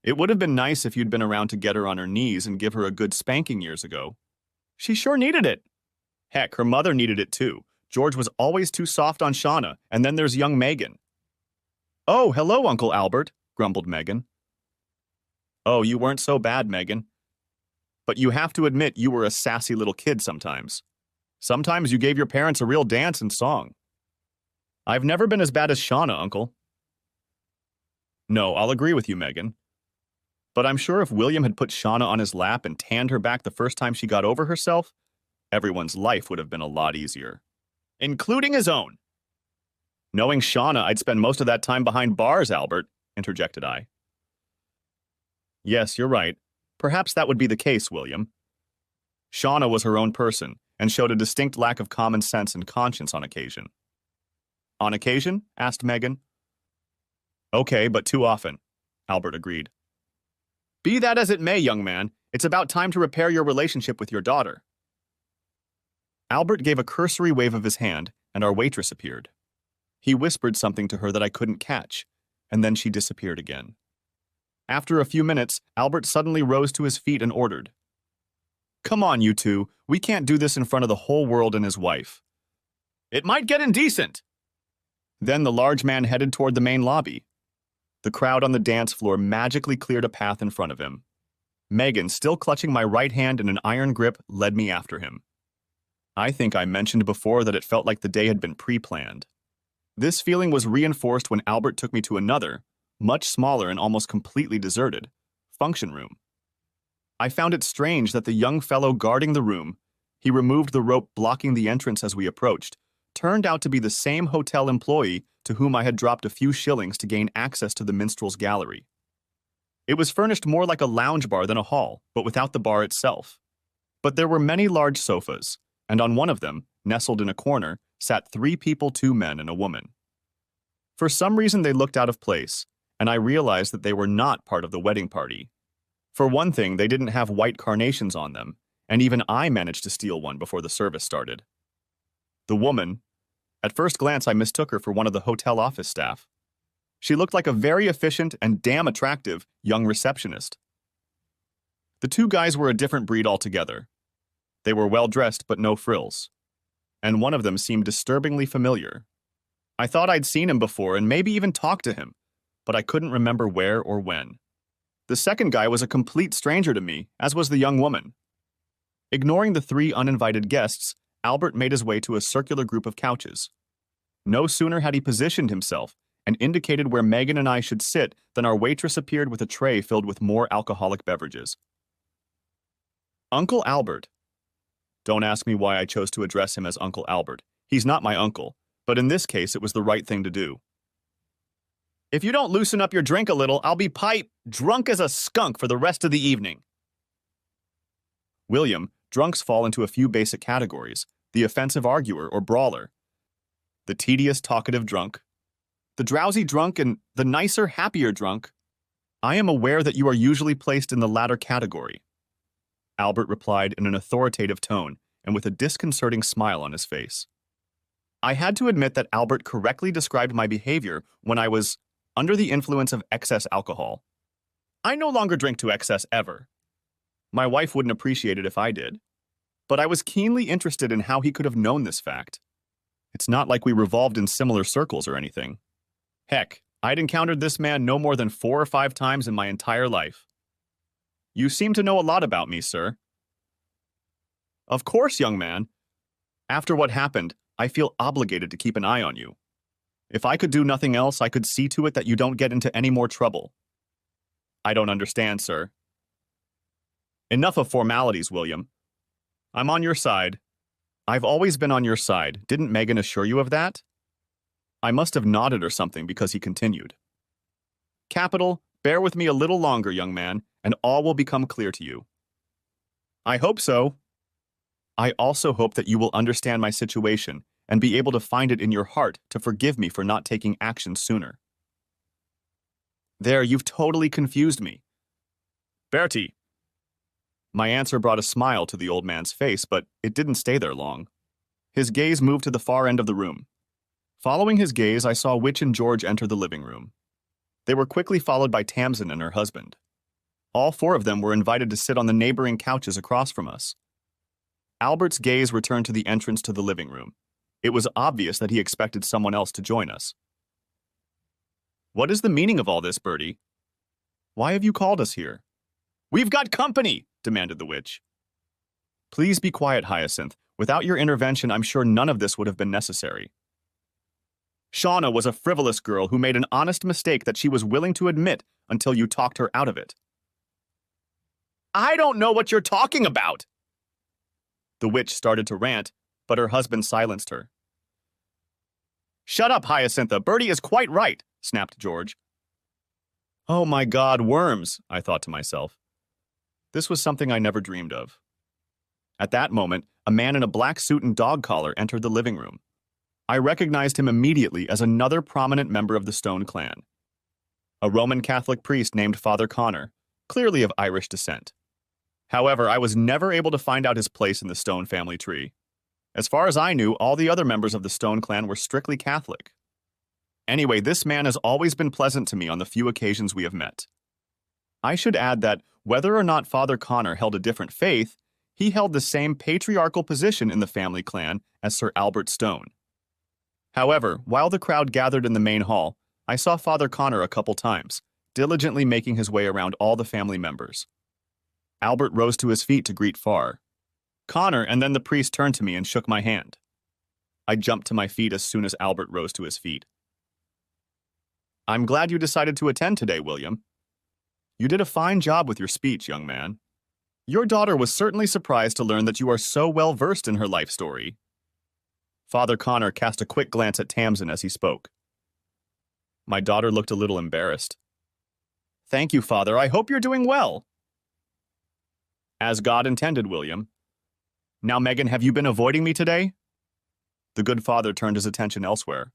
It would have been nice if you'd been around to get her on her knees and give her a good spanking years ago. She sure needed it. Heck, her mother needed it too. George was always too soft on Shauna, and then there's young Megan." "Oh, hello, Uncle Albert," grumbled Megan. "Oh, you weren't so bad, Megan. But you have to admit you were a sassy little kid sometimes. Sometimes you gave your parents a real dance and song." "I've never been as bad as Shauna, Uncle." "No, I'll agree with you, Megan. But I'm sure if William had put Shauna on his lap and tanned her back the first time she got over herself, everyone's life would have been a lot easier. Including his own." "Knowing Shauna, I'd spend most of that time behind bars, Albert," interjected I. "Yes, you're right. Perhaps that would be the case, William. Shauna was her own person and showed a distinct lack of common sense and conscience on occasion." "On occasion?" asked Megan. "Okay, but too often," Albert agreed. "Be that as it may, young man, it's about time to repair your relationship with your daughter." Albert gave a cursory wave of his hand, and our waitress appeared. He whispered something to her that I couldn't catch, and then she disappeared again. After a few minutes, Albert suddenly rose to his feet and ordered, "Come on, you two. We can't do this in front of the whole world and his wife. It might get indecent." Then the large man headed toward the main lobby. The crowd on the dance floor magically cleared a path in front of him. Megan, still clutching my right hand in an iron grip, led me after him. I think I mentioned before that it felt like the day had been pre-planned. This feeling was reinforced when Albert took me to another, much smaller and almost completely deserted, function room. I found it strange that the young fellow guarding the room, he removed the rope blocking the entrance as we approached, turned out to be the same hotel employee to whom I had dropped a few shillings to gain access to the minstrel's gallery. It was furnished more like a lounge bar than a hall, but without the bar itself. But there were many large sofas, and on one of them, nestled in a corner, sat 3 people, 2 men, and a woman. For some reason they looked out of place, and I realized that they were not part of the wedding party. For one thing, they didn't have white carnations on them, and even I managed to steal one before the service started. The woman, at first glance I mistook her for one of the hotel office staff. She looked like a very efficient and damn attractive young receptionist. The 2 guys were a different breed altogether. They were well-dressed but no frills, and one of them seemed disturbingly familiar. I thought I'd seen him before and maybe even talked to him, but I couldn't remember where or when. The second guy was a complete stranger to me, as was the young woman. Ignoring the 3 uninvited guests, Albert made his way to a circular group of couches. No sooner had he positioned himself and indicated where Megan and I should sit than our waitress appeared with a tray filled with more alcoholic beverages. Uncle Albert. Don't ask me why I chose to address him as Uncle Albert. He's not my uncle, but in this case it was the right thing to do. If you don't loosen up your drink a little, I'll be drunk as a skunk for the rest of the evening. William, drunks fall into a few basic categories: the offensive arguer or brawler, the tedious talkative drunk, the drowsy drunk, and the nicer, happier drunk. I am aware that you are usually placed in the latter category, Albert replied in an authoritative tone and with a disconcerting smile on his face. I had to admit that Albert correctly described my behavior when I was under the influence of excess alcohol. I no longer drink to excess ever. My wife wouldn't appreciate it if I did, but I was keenly interested in how he could have known this fact. It's not like we revolved in similar circles or anything. Heck, I'd encountered this man no more than 4 or 5 times in my entire life. You seem to know a lot about me, sir. Of course, young man. After what happened, I feel obligated to keep an eye on you. If I could do nothing else, I could see to it that you don't get into any more trouble. I don't understand, sir. Enough of formalities, William. I'm on your side. I've always been on your side. Didn't Megan assure you of that? I must have nodded or something because he continued. Capital, bear with me a little longer, young man, and all will become clear to you. I hope so. I also hope that you will understand my situation and be able to find it in your heart to forgive me for not taking action sooner. There, you've totally confused me. Bertie. My answer brought a smile to the old man's face, but it didn't stay there long. His gaze moved to the far end of the room. Following his gaze, I saw Witch and George enter the living room. They were quickly followed by Tamsin and her husband. All 4 of them were invited to sit on the neighboring couches across from us. Albert's gaze returned to the entrance to the living room. It was obvious that he expected someone else to join us. What is the meaning of all this, Bertie? Why have you called us here? We've got company, demanded the witch. Please be quiet, Hyacinth. Without your intervention, I'm sure none of this would have been necessary. Shauna was a frivolous girl who made an honest mistake that she was willing to admit until you talked her out of it. I don't know what you're talking about! The witch started to rant, but her husband silenced her. Shut up, Hyacintha. Bertie is quite right, snapped George. Oh my God, worms, I thought to myself. This was something I never dreamed of. At that moment, a man in a black suit and dog collar entered the living room. I recognized him immediately as another prominent member of the Stone clan. A Roman Catholic priest named Father Connor, clearly of Irish descent. However, I was never able to find out his place in the Stone family tree. As far as I knew, all the other members of the Stone clan were strictly Catholic. Anyway, this man has always been pleasant to me on the few occasions we have met. I should add that, whether or not Father Connor held a different faith, he held the same patriarchal position in the family clan as Sir Albert Stone. However, while the crowd gathered in the main hall, I saw Father Connor a couple times, diligently making his way around all the family members. Albert rose to his feet to greet Far. Connor and then the priest turned to me and shook my hand. I jumped to my feet as soon as Albert rose to his feet. I'm glad you decided to attend today, William. You did a fine job with your speech, young man. Your daughter was certainly surprised to learn that you are so well versed in her life story. Father Connor cast a quick glance at Tamsin as he spoke. My daughter looked a little embarrassed. Thank you, Father. I hope you're doing well. As God intended, William. Now, Megan, have you been avoiding me today? The good father turned his attention elsewhere.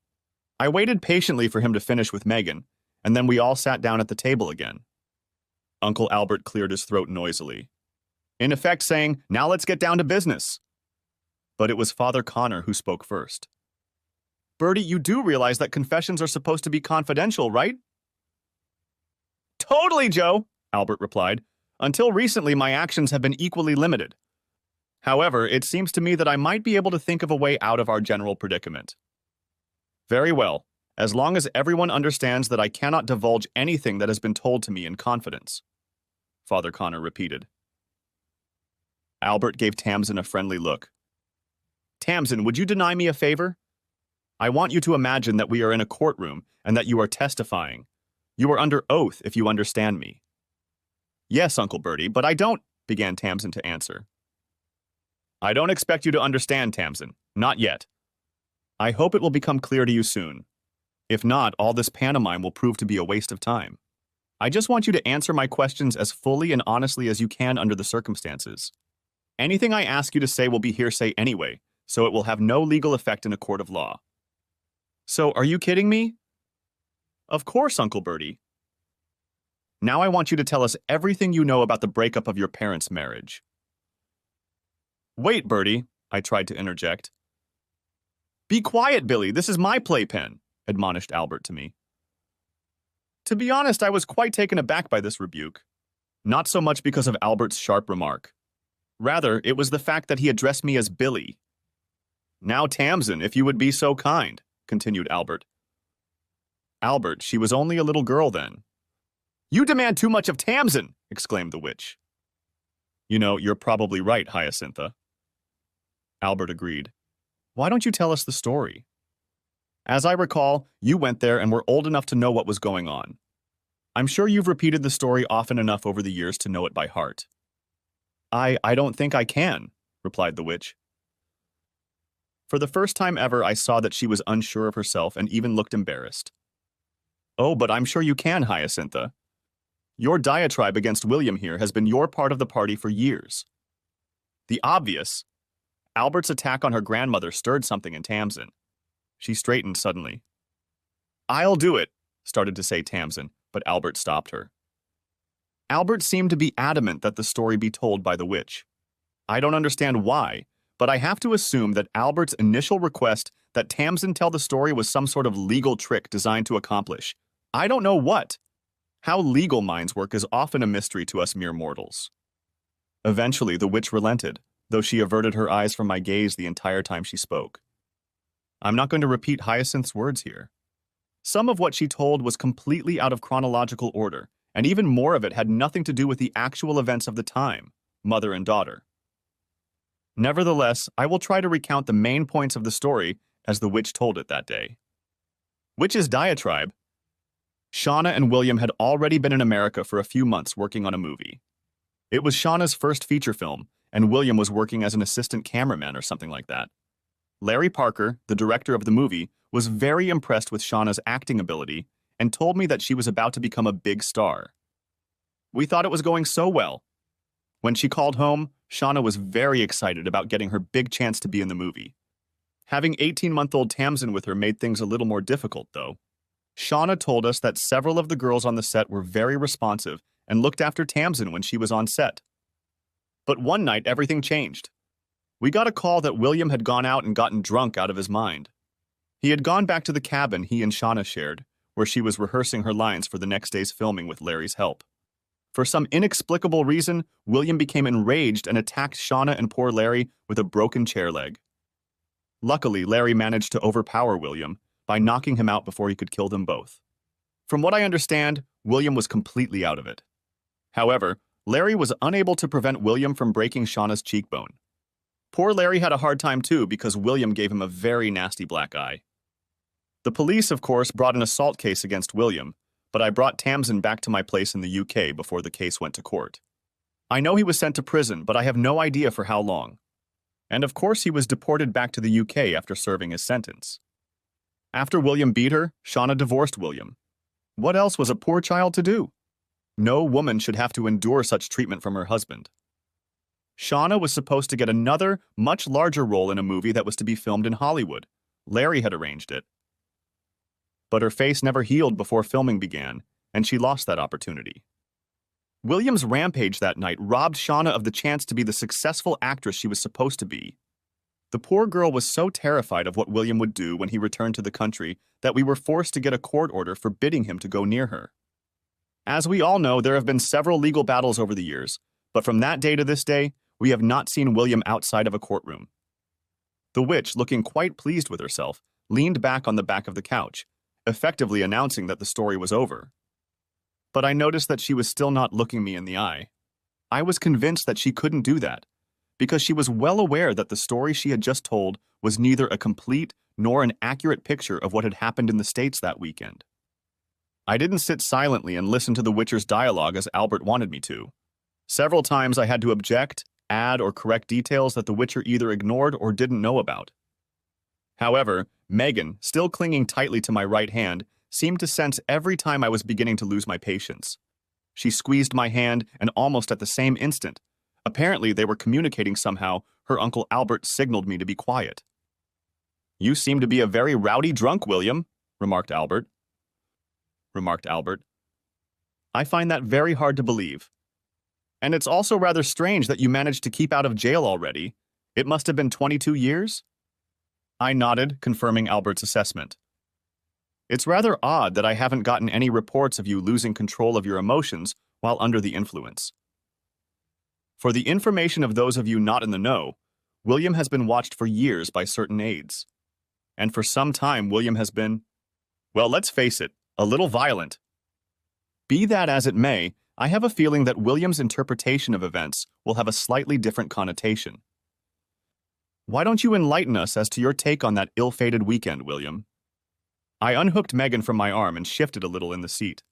I waited patiently for him to finish with Megan, and then we all sat down at the table again. Uncle Albert cleared his throat noisily, in effect saying, now let's get down to business. But it was Father Connor who spoke first. Bertie, you do realize that confessions are supposed to be confidential, right? Totally, Joe, Albert replied. Until recently, my actions have been equally limited. However, it seems to me that I might be able to think of a way out of our general predicament. Very well, as long as everyone understands that I cannot divulge anything that has been told to me in confidence, Father Connor repeated. Albert gave Tamsin a friendly look. Tamsin, would you deny me a favor? I want you to imagine that we are in a courtroom and that you are testifying. You are under oath, if you understand me. Yes, Uncle Bertie, but I don't. began Tamsin to answer. I don't expect you to understand, Tamsin. Not yet. I hope it will become clear to you soon. If not, all this pantomime will prove to be a waste of time. I just want you to answer my questions as fully and honestly as you can under the circumstances. Anything I ask you to say will be hearsay anyway, so it will have no legal effect in a court of law. So, are you kidding me? Of course, Uncle Bertie. Now I want you to tell us everything you know about the breakup of your parents' marriage. Wait, Bertie, I tried to interject. Be quiet, Billy, this is my playpen, admonished Albert to me. To be honest, I was quite taken aback by this rebuke. Not so much because of Albert's sharp remark. Rather, it was the fact that he addressed me as Billy. Now, Tamsin, if you would be so kind, continued Albert. Albert, she was only a little girl then. You demand too much of Tamsin, exclaimed the witch. You know, you're probably right, Hyacintha. Albert agreed. Why don't you tell us the story? As I recall, you went there and were old enough to know what was going on. I'm sure you've repeated the story often enough over the years to know it by heart. I don't think I can, replied the witch. For the first time ever, I saw that she was unsure of herself and even looked embarrassed. Oh, but I'm sure you can, Hyacintha. Your diatribe against William here has been your part of the party for years. The obvious. Albert's attack on her grandmother stirred something in Tamsin. She straightened suddenly. I'll do it, started to say Tamsin, but Albert stopped her. Albert seemed to be adamant that the story be told by the witch. I don't understand why, but I have to assume that Albert's initial request that Tamsin tell the story was some sort of legal trick designed to accomplish. I don't know what. How legal minds work is often a mystery to us mere mortals. Eventually, the witch relented, though she averted her eyes from my gaze the entire time she spoke. I'm not going to repeat Hyacinth's words here. Some of what she told was completely out of chronological order, and even more of it had nothing to do with the actual events of the time, mother and daughter. Nevertheless, I will try to recount the main points of the story as the witch told it that day. Witch's diatribe. Shauna and William had already been in America for a few months working on a movie. It was Shauna's first feature film, and William was working as an assistant cameraman or something like that. Larry Parker, the director of the movie, was very impressed with Shauna's acting ability and told me that she was about to become a big star. We thought it was going so well. When she called home, Shauna was very excited about getting her big chance to be in the movie. Having 18-month-old Tamsin with her made things a little more difficult, though. Shauna told us that several of the girls on the set were very responsive and looked after Tamsin when she was on set. But one night, everything changed. We got a call that William had gone out and gotten drunk out of his mind. He had gone back to the cabin he and Shauna shared, where she was rehearsing her lines for the next day's filming with Larry's help. For some inexplicable reason, William became enraged and attacked Shauna and poor Larry with a broken chair leg. Luckily, Larry managed to overpower William by knocking him out before he could kill them both. From what I understand, William was completely out of it. However, Larry was unable to prevent William from breaking Shauna's cheekbone. Poor Larry had a hard time too because William gave him a very nasty black eye. The police, of course, brought an assault case against William, but I brought Tamsin back to my place in the UK before the case went to court. I know he was sent to prison, but I have no idea for how long. And of course he was deported back to the UK after serving his sentence. After William beat her, Shauna divorced William. What else was a poor child to do? No woman should have to endure such treatment from her husband. Shauna was supposed to get another, much larger role in a movie that was to be filmed in Hollywood. Larry had arranged it. But her face never healed before filming began, and she lost that opportunity. William's rampage that night robbed Shauna of the chance to be the successful actress she was supposed to be. The poor girl was so terrified of what William would do when he returned to the country that we were forced to get a court order forbidding him to go near her. As we all know, there have been several legal battles over the years, but from that day to this day, we have not seen William outside of a courtroom. The witch, looking quite pleased with herself, leaned back on the back of the couch, effectively announcing that the story was over. But I noticed that she was still not looking me in the eye. I was convinced that she couldn't do that, because she was well aware that the story she had just told was neither a complete nor an accurate picture of what had happened in the States that weekend. I didn't sit silently and listen to the witcher's dialogue as Albert wanted me to. Several times I had to object, add, or correct details that the Witcher either ignored or didn't know about. However, Megan, still clinging tightly to my right hand, seemed to sense every time I was beginning to lose my patience. She squeezed my hand, and almost at the same instant, apparently they were communicating somehow, her Uncle Albert signaled me to be quiet. "You seem to be a very rowdy drunk, William," remarked Albert. "I find that very hard to believe. And it's also rather strange that you managed to keep out of jail already. It must have been 22 years?" I nodded, confirming Albert's assessment. "It's rather odd that I haven't gotten any reports of you losing control of your emotions while under the influence. For the information of those of you not in the know, William has been watched for years by certain aides. And for some time, William has been, well, let's face it, a little violent. Be that as it may, I have a feeling that William's interpretation of events will have a slightly different connotation. Why don't you enlighten us as to your take on that ill-fated weekend, William?" I unhooked Megan from my arm and shifted a little in the seat.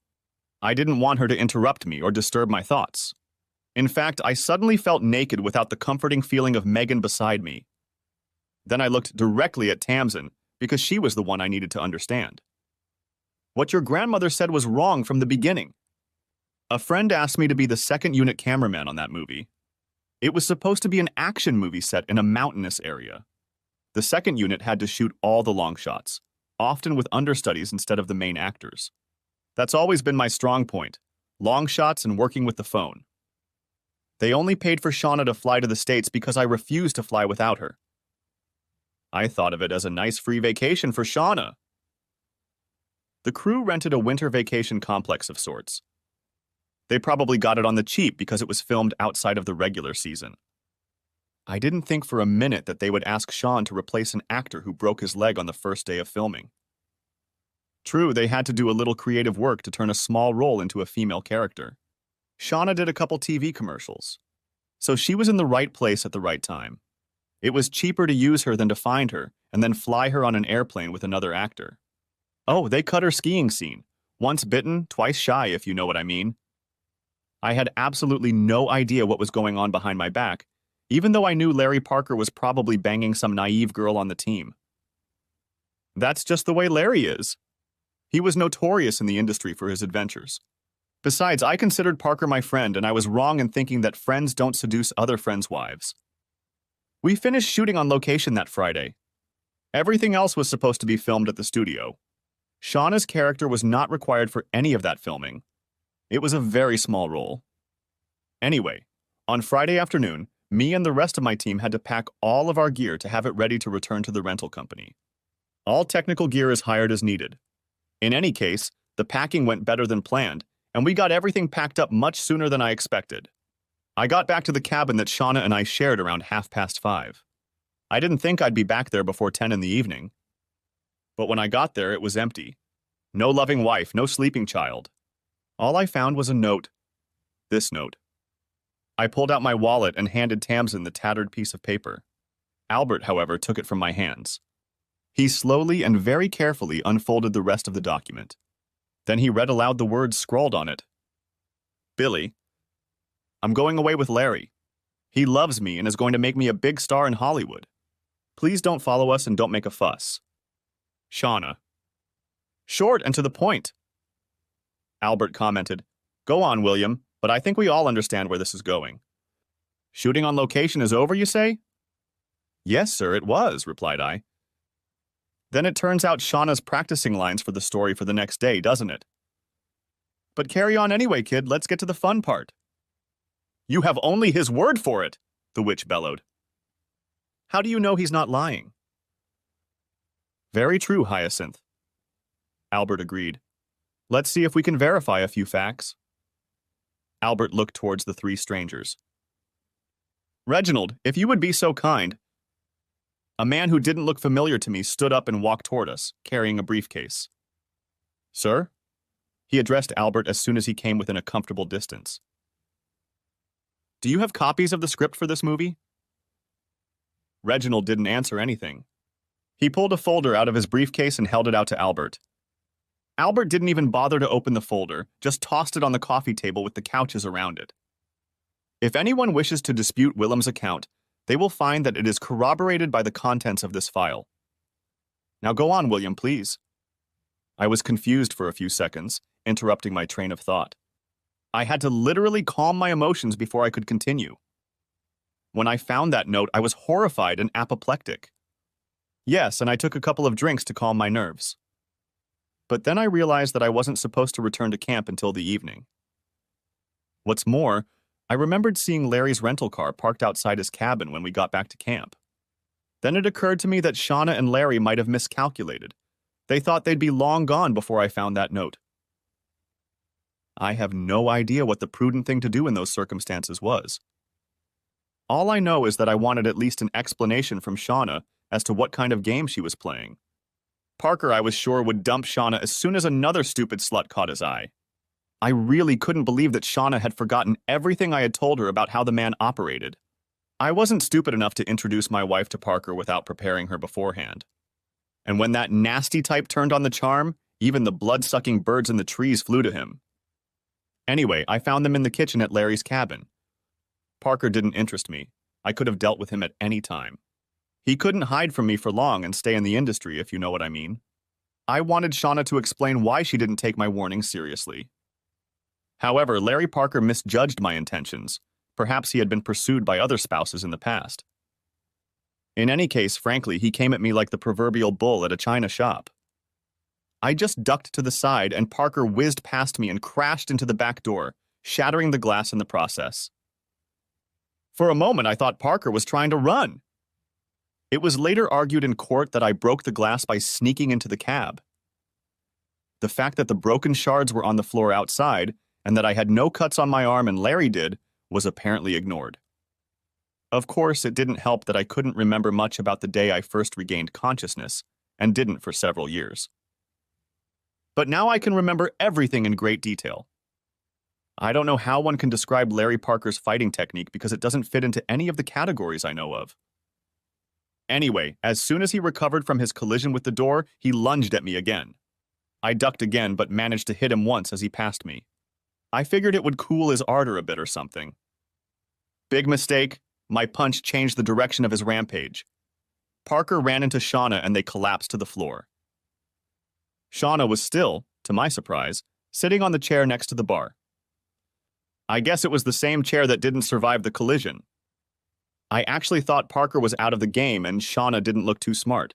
I didn't want her to interrupt me or disturb my thoughts. In fact, I suddenly felt naked without the comforting feeling of Megan beside me. Then I looked directly at Tamsin, because she was the one I needed to understand. "What your grandmother said was wrong from the beginning. A friend asked me to be the second unit cameraman on that movie. It was supposed to be an action movie set in a mountainous area. The second unit had to shoot all the long shots, often with understudies instead of the main actors. That's always been my strong point, long shots and working with the phone. They only paid for Shauna to fly to the States because I refused to fly without her. I thought of it as a nice free vacation for Shauna." The crew rented a winter vacation complex of sorts. They probably got it on the cheap because it was filmed outside of the regular season. I didn't think for a minute that they would ask Sean to replace an actor who broke his leg on the first day of filming. True, they had to do a little creative work to turn a small role into a female character. Shauna did a couple TV commercials. So she was in the right place at the right time. It was cheaper to use her than to find her and then fly her on an airplane with another actor. Oh, they cut her skiing scene. Once bitten, twice shy, if you know what I mean. I had absolutely no idea what was going on behind my back, even though I knew Larry Parker was probably banging some naive girl on the team. That's just the way Larry is. He was notorious in the industry for his adventures. Besides, I considered Parker my friend, and I was wrong in thinking that friends don't seduce other friends' wives. We finished shooting on location that Friday. Everything else was supposed to be filmed at the studio. Shauna's character was not required for any of that filming. It was a very small role. Anyway, on Friday afternoon, me and the rest of my team had to pack all of our gear to have it ready to return to the rental company. All technical gear is hired as needed. In any case, the packing went better than planned, and we got everything packed up much sooner than I expected. I got back to the cabin that Shauna and I shared around 5:30. I didn't think I'd be back there before 10 in the evening. But when I got there, it was empty. No loving wife, no sleeping child. All I found was a note. This note. I pulled out my wallet and handed Tamsin the tattered piece of paper. Albert, however, took it from my hands. He slowly and very carefully unfolded the rest of the document. Then he read aloud the words scrawled on it. "Billy, I'm going away with Larry. He loves me and is going to make me a big star in Hollywood. Please don't follow us and don't make a fuss. Shauna." Short and to the point. Albert commented, "Go on, William, but I think we all understand where this is going." "Shooting on location is over, you say?" "Yes, sir, it was," replied I. "Then it turns out Shauna's practicing lines for the story for the next day, doesn't it?" "But carry on anyway, kid. Let's get to the fun part." "You have only his word for it," the witch bellowed. "How do you know he's not lying?" "Very true, Hyacinth." Albert agreed. "Let's see if we can verify a few facts." Albert looked towards the three strangers. "Reginald, if you would be so kind." A man who didn't look familiar to me stood up and walked toward us, carrying a briefcase. "Sir?" He addressed Albert as soon as he came within a comfortable distance. "Do you have copies of the script for this movie?" Reginald didn't answer anything. He pulled a folder out of his briefcase and held it out to Albert. Albert didn't even bother to open the folder, just tossed it on the coffee table with the couches around it. If anyone wishes to dispute Willem's account, they will find that it is corroborated by the contents of this file. Now go on, William, please. I was confused for a few seconds, interrupting my train of thought. I had to literally calm my emotions before I could continue. When I found that note, I was horrified and apoplectic. Yes, and I took a couple of drinks to calm my nerves. But then I realized that I wasn't supposed to return to camp until the evening. What's more, I remembered seeing Larry's rental car parked outside his cabin when we got back to camp. Then it occurred to me that Shauna and Larry might have miscalculated. They thought they'd be long gone before I found that note. I have no idea what the prudent thing to do in those circumstances was. All I know is that I wanted at least an explanation from Shauna as to what kind of game she was playing. Parker, I was sure, would dump Shauna as soon as another stupid slut caught his eye. I really couldn't believe that Shauna had forgotten everything I had told her about how the man operated. I wasn't stupid enough to introduce my wife to Parker without preparing her beforehand. And when that nasty type turned on the charm, even the blood-sucking birds in the trees flew to him. Anyway, I found them in the kitchen at Larry's cabin. Parker didn't interest me. I could have dealt with him at any time. He couldn't hide from me for long and stay in the industry, if you know what I mean. I wanted Shauna to explain why she didn't take my warning seriously. However, Larry Parker misjudged my intentions. Perhaps he had been pursued by other spouses in the past. In any case, frankly, he came at me like the proverbial bull at a china shop. I just ducked to the side and Parker whizzed past me and crashed into the back door, shattering the glass in the process. For a moment, I thought Parker was trying to run. It was later argued in court that I broke the glass by sneaking into the cab. The fact that the broken shards were on the floor outside and that I had no cuts on my arm and Larry did was apparently ignored. Of course, it didn't help that I couldn't remember much about the day I first regained consciousness, and didn't for several years. But now I can remember everything in great detail. I don't know how one can describe Larry Parker's fighting technique because it doesn't fit into any of the categories I know of. Anyway, as soon as he recovered from his collision with the door, he lunged at me again. I ducked again but managed to hit him once as he passed me. I figured it would cool his ardor a bit or something. Big mistake. My punch changed the direction of his rampage. Parker ran into Shauna and they collapsed to the floor. Shauna was still, to my surprise, sitting on the chair next to the bar. I guess it was the same chair that didn't survive the collision. I actually thought Parker was out of the game and Shauna didn't look too smart.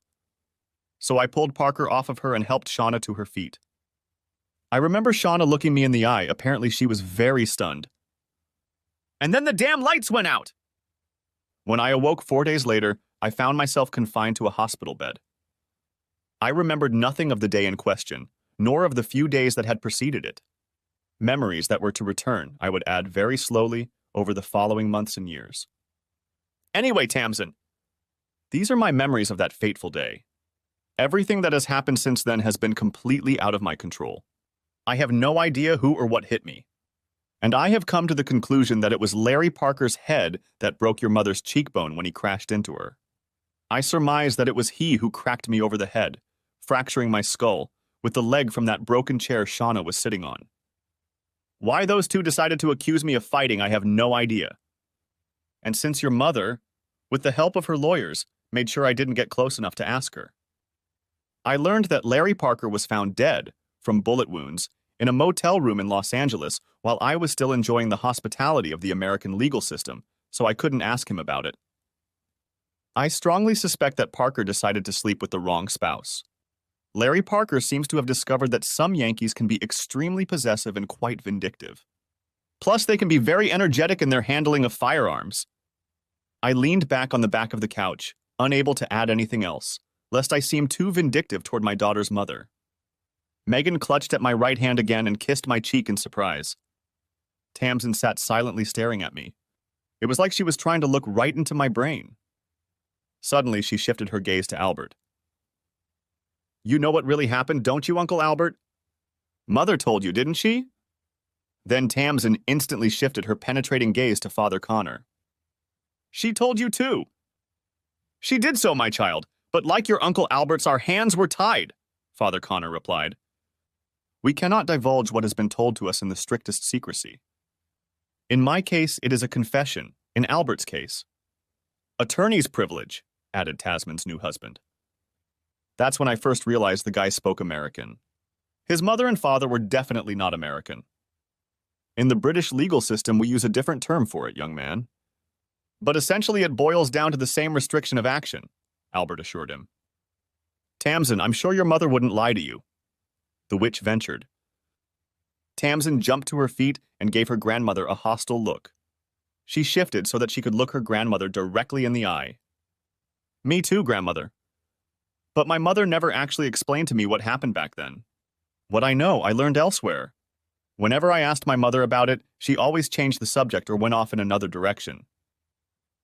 So I pulled Parker off of her and helped Shauna to her feet. I remember Shauna looking me in the eye. Apparently she was very stunned. And then the damn lights went out! When I awoke 4 days later, I found myself confined to a hospital bed. I remembered nothing of the day in question, nor of the few days that had preceded it. Memories that were to return, I would add very slowly, over the following months and years. Anyway, Tamsin, these are my memories of that fateful day. Everything that has happened since then has been completely out of my control. I have no idea who or what hit me. And I have come to the conclusion that it was Larry Parker's head that broke your mother's cheekbone when he crashed into her. I surmise that it was he who cracked me over the head, fracturing my skull, with the leg from that broken chair Shauna was sitting on. Why those two decided to accuse me of fighting, I have no idea. And since your mother, with the help of her lawyers, made sure I didn't get close enough to ask her. I learned that Larry Parker was found dead, from bullet wounds, in a motel room in Los Angeles while I was still enjoying the hospitality of the American legal system, so I couldn't ask him about it. I strongly suspect that Parker decided to sleep with the wrong spouse. Larry Parker seems to have discovered that some Yankees can be extremely possessive and quite vindictive. Plus, they can be very energetic in their handling of firearms. I leaned back on the back of the couch, unable to add anything else, lest I seem too vindictive toward my daughter's mother. Megan clutched at my right hand again and kissed my cheek in surprise. Tamsin sat silently staring at me. It was like she was trying to look right into my brain. Suddenly, she shifted her gaze to Albert. You know what really happened, don't you, Uncle Albert? Mother told you, didn't she? Then Tamsin instantly shifted her penetrating gaze to Father Connor. She told you too. She did so, my child, but like your Uncle Albert's, our hands were tied, Father Connor replied. We cannot divulge what has been told to us in the strictest secrecy. In my case, it is a confession. In Albert's case, attorney's privilege, added Tasman's new husband. That's when I first realized the guy spoke American. His mother and father were definitely not American. In the British legal system, we use a different term for it, young man. But essentially it boils down to the same restriction of action, Albert assured him. Tamsin, I'm sure your mother wouldn't lie to you. The witch ventured. Tamsin jumped to her feet and gave her grandmother a hostile look. She shifted so that she could look her grandmother directly in the eye. Me too, grandmother. But my mother never actually explained to me what happened back then. What I know, I learned elsewhere. Whenever I asked my mother about it, she always changed the subject or went off in another direction.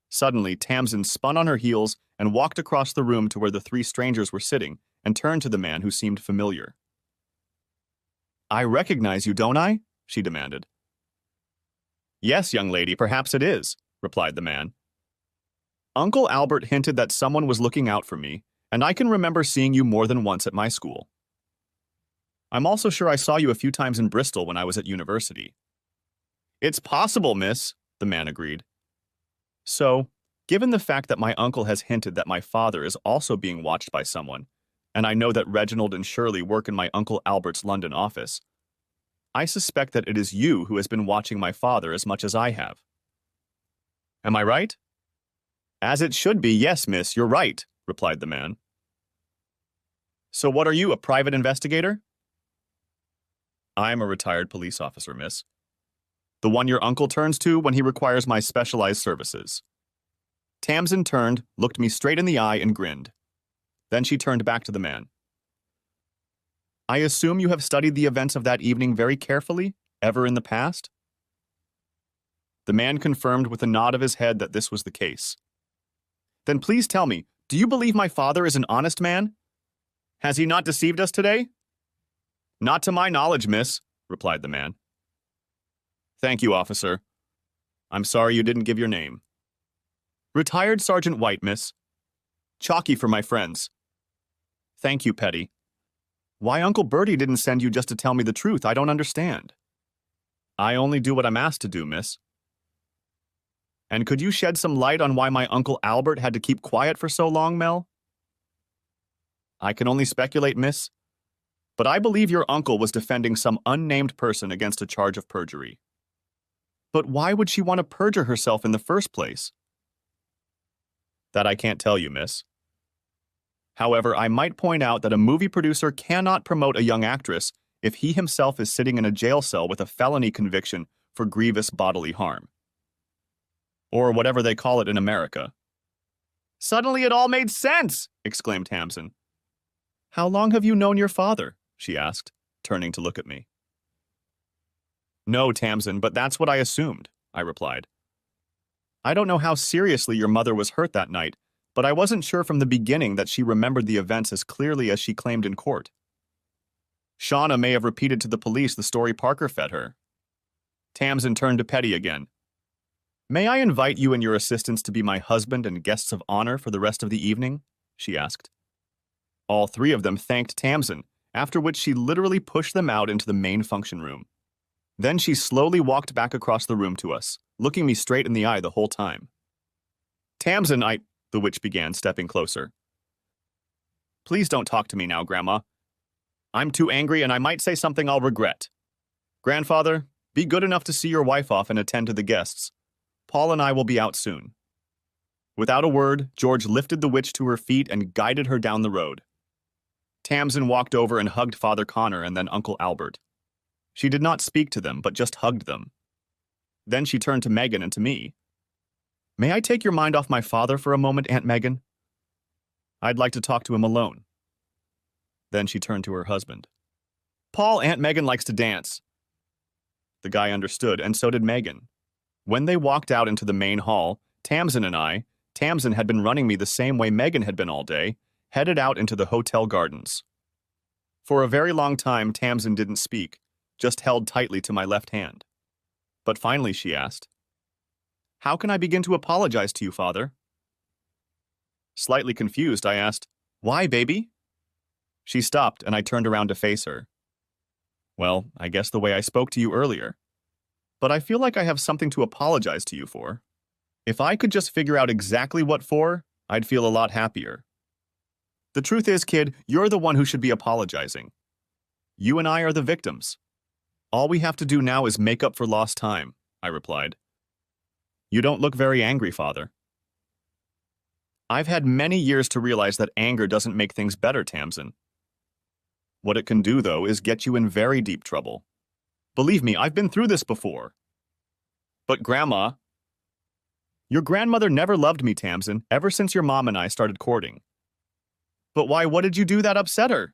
Suddenly, Tamsin spun on her heels and walked across the room to where the three strangers were sitting and turned to the man who seemed familiar. I recognize you, don't I? She demanded. Yes, young lady, perhaps it is, replied the man. Uncle Albert hinted that someone was looking out for me, and I can remember seeing you more than once at my school. I'm also sure I saw you a few times in Bristol when I was at university. It's possible, miss, the man agreed. So, given the fact that my uncle has hinted that my father is also being watched by someone, and I know that Reginald and Shirley work in my Uncle Albert's London office, I suspect that it is you who has been watching my father as much as I have. Am I right? As it should be, yes, miss, you're right, replied the man. So what are you, a private investigator? I'm a retired police officer, miss. The one your uncle turns to when he requires my specialized services. Tamsin turned, looked me straight in the eye, and grinned. Then she turned back to the man. I assume you have studied the events of that evening very carefully, ever in the past? The man confirmed with a nod of his head that this was the case. Then please tell me, do you believe my father is an honest man? Has he not deceived us today? Not to my knowledge, miss, replied the man. Thank you, officer. I'm sorry you didn't give your name. Retired Sergeant White, miss. Chalky for my friends. Thank you, Petty. Why Uncle Bertie didn't send you just to tell me the truth, I don't understand. I only do what I'm asked to do, miss. And could you shed some light on why my Uncle Albert had to keep quiet for so long, Mel? I can only speculate, miss. But I believe your uncle was defending some unnamed person against a charge of perjury. But why would she want to perjure herself in the first place? That I can't tell you, miss. However, I might point out that a movie producer cannot promote a young actress if he himself is sitting in a jail cell with a felony conviction for grievous bodily harm. Or whatever they call it in America. Suddenly it all made sense, exclaimed Tamsin. How long have you known your father? She asked, turning to look at me. No, Tamsin, but that's what I assumed, I replied. I don't know how seriously your mother was hurt that night, but I wasn't sure from the beginning that she remembered the events as clearly as she claimed in court. Shauna may have repeated to the police the story Parker fed her. Tamsin turned to Petty again. May I invite you and your assistants to be my husband and guests of honor for the rest of the evening? She asked. All three of them thanked Tamsin, after which she literally pushed them out into the main function room. Then she slowly walked back across the room to us, looking me straight in the eye the whole time. Tamsin, the witch began, stepping closer. Please don't talk to me now, Grandma. I'm too angry and I might say something I'll regret. Grandfather, be good enough to see your wife off and attend to the guests. Paul and I will be out soon. Without a word, George lifted the witch to her feet and guided her down the road. Tamsin walked over and hugged Father Connor and then Uncle Albert. She did not speak to them, but just hugged them. Then she turned to Megan and to me. May I take your mind off my father for a moment, Aunt Megan? I'd like to talk to him alone. Then she turned to her husband. Paul, Aunt Megan likes to dance. The guy understood, and so did Megan. When they walked out into the main hall, Tamsin had been running me the same way Megan had been all day, headed out into the hotel gardens. For a very long time, Tamsin didn't speak, just held tightly to my left hand. But finally she asked, How can I begin to apologize to you, Father? Slightly confused, I asked, Why, baby? She stopped, and I turned around to face her. Well, I guess the way I spoke to you earlier. but I feel like I have something to apologize to you for. If I could just figure out exactly what for, I'd feel a lot happier. The truth is, kid, you're the one who should be apologizing. You and I are the victims. All we have to do now is make up for lost time, I replied. You don't look very angry, father. I've had many years to realize that anger doesn't make things better, Tamsin. What it can do, though, is get you in very deep trouble. Believe me, I've been through this before. But Grandma, your grandmother never loved me, Tamsin, ever since your mom and I started courting. But why, what did you do that upset her?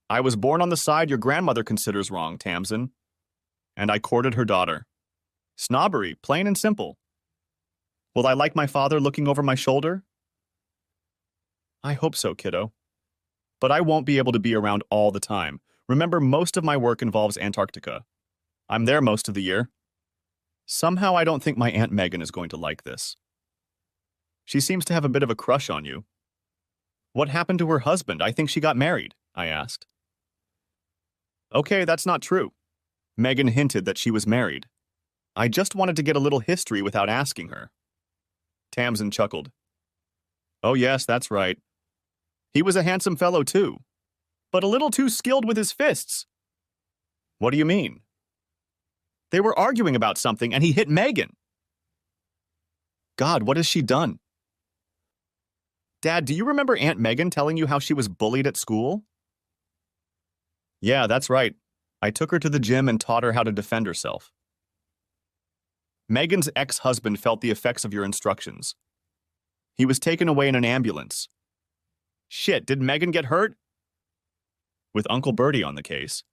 I was born on the side your grandmother considers wrong, Tamsin, and I courted her daughter. Snobbery, plain and simple. Will I like my father looking over my shoulder? I hope so, kiddo. But I won't be able to be around all the time. Remember, most of my work involves Antarctica. I'm there most of the year. Somehow I don't think my Aunt Megan is going to like this. She seems to have a bit of a crush on you. What happened to her husband? I think she got married, I asked. Okay, that's not true. Megan hinted that she was married. I just wanted to get a little history without asking her. Tamsin chuckled. Oh yes, that's right. He was a handsome fellow too, but a little too skilled with his fists. What do you mean? They were arguing about something and he hit Megan. God, what has she done? Dad, do you remember Aunt Megan telling you how she was bullied at school? Yeah, that's right. I took her to the gym and taught her how to defend herself. Megan's ex-husband felt the effects of your instructions. He was taken away in an ambulance. Shit, did Megan get hurt? With Uncle Bertie on the case.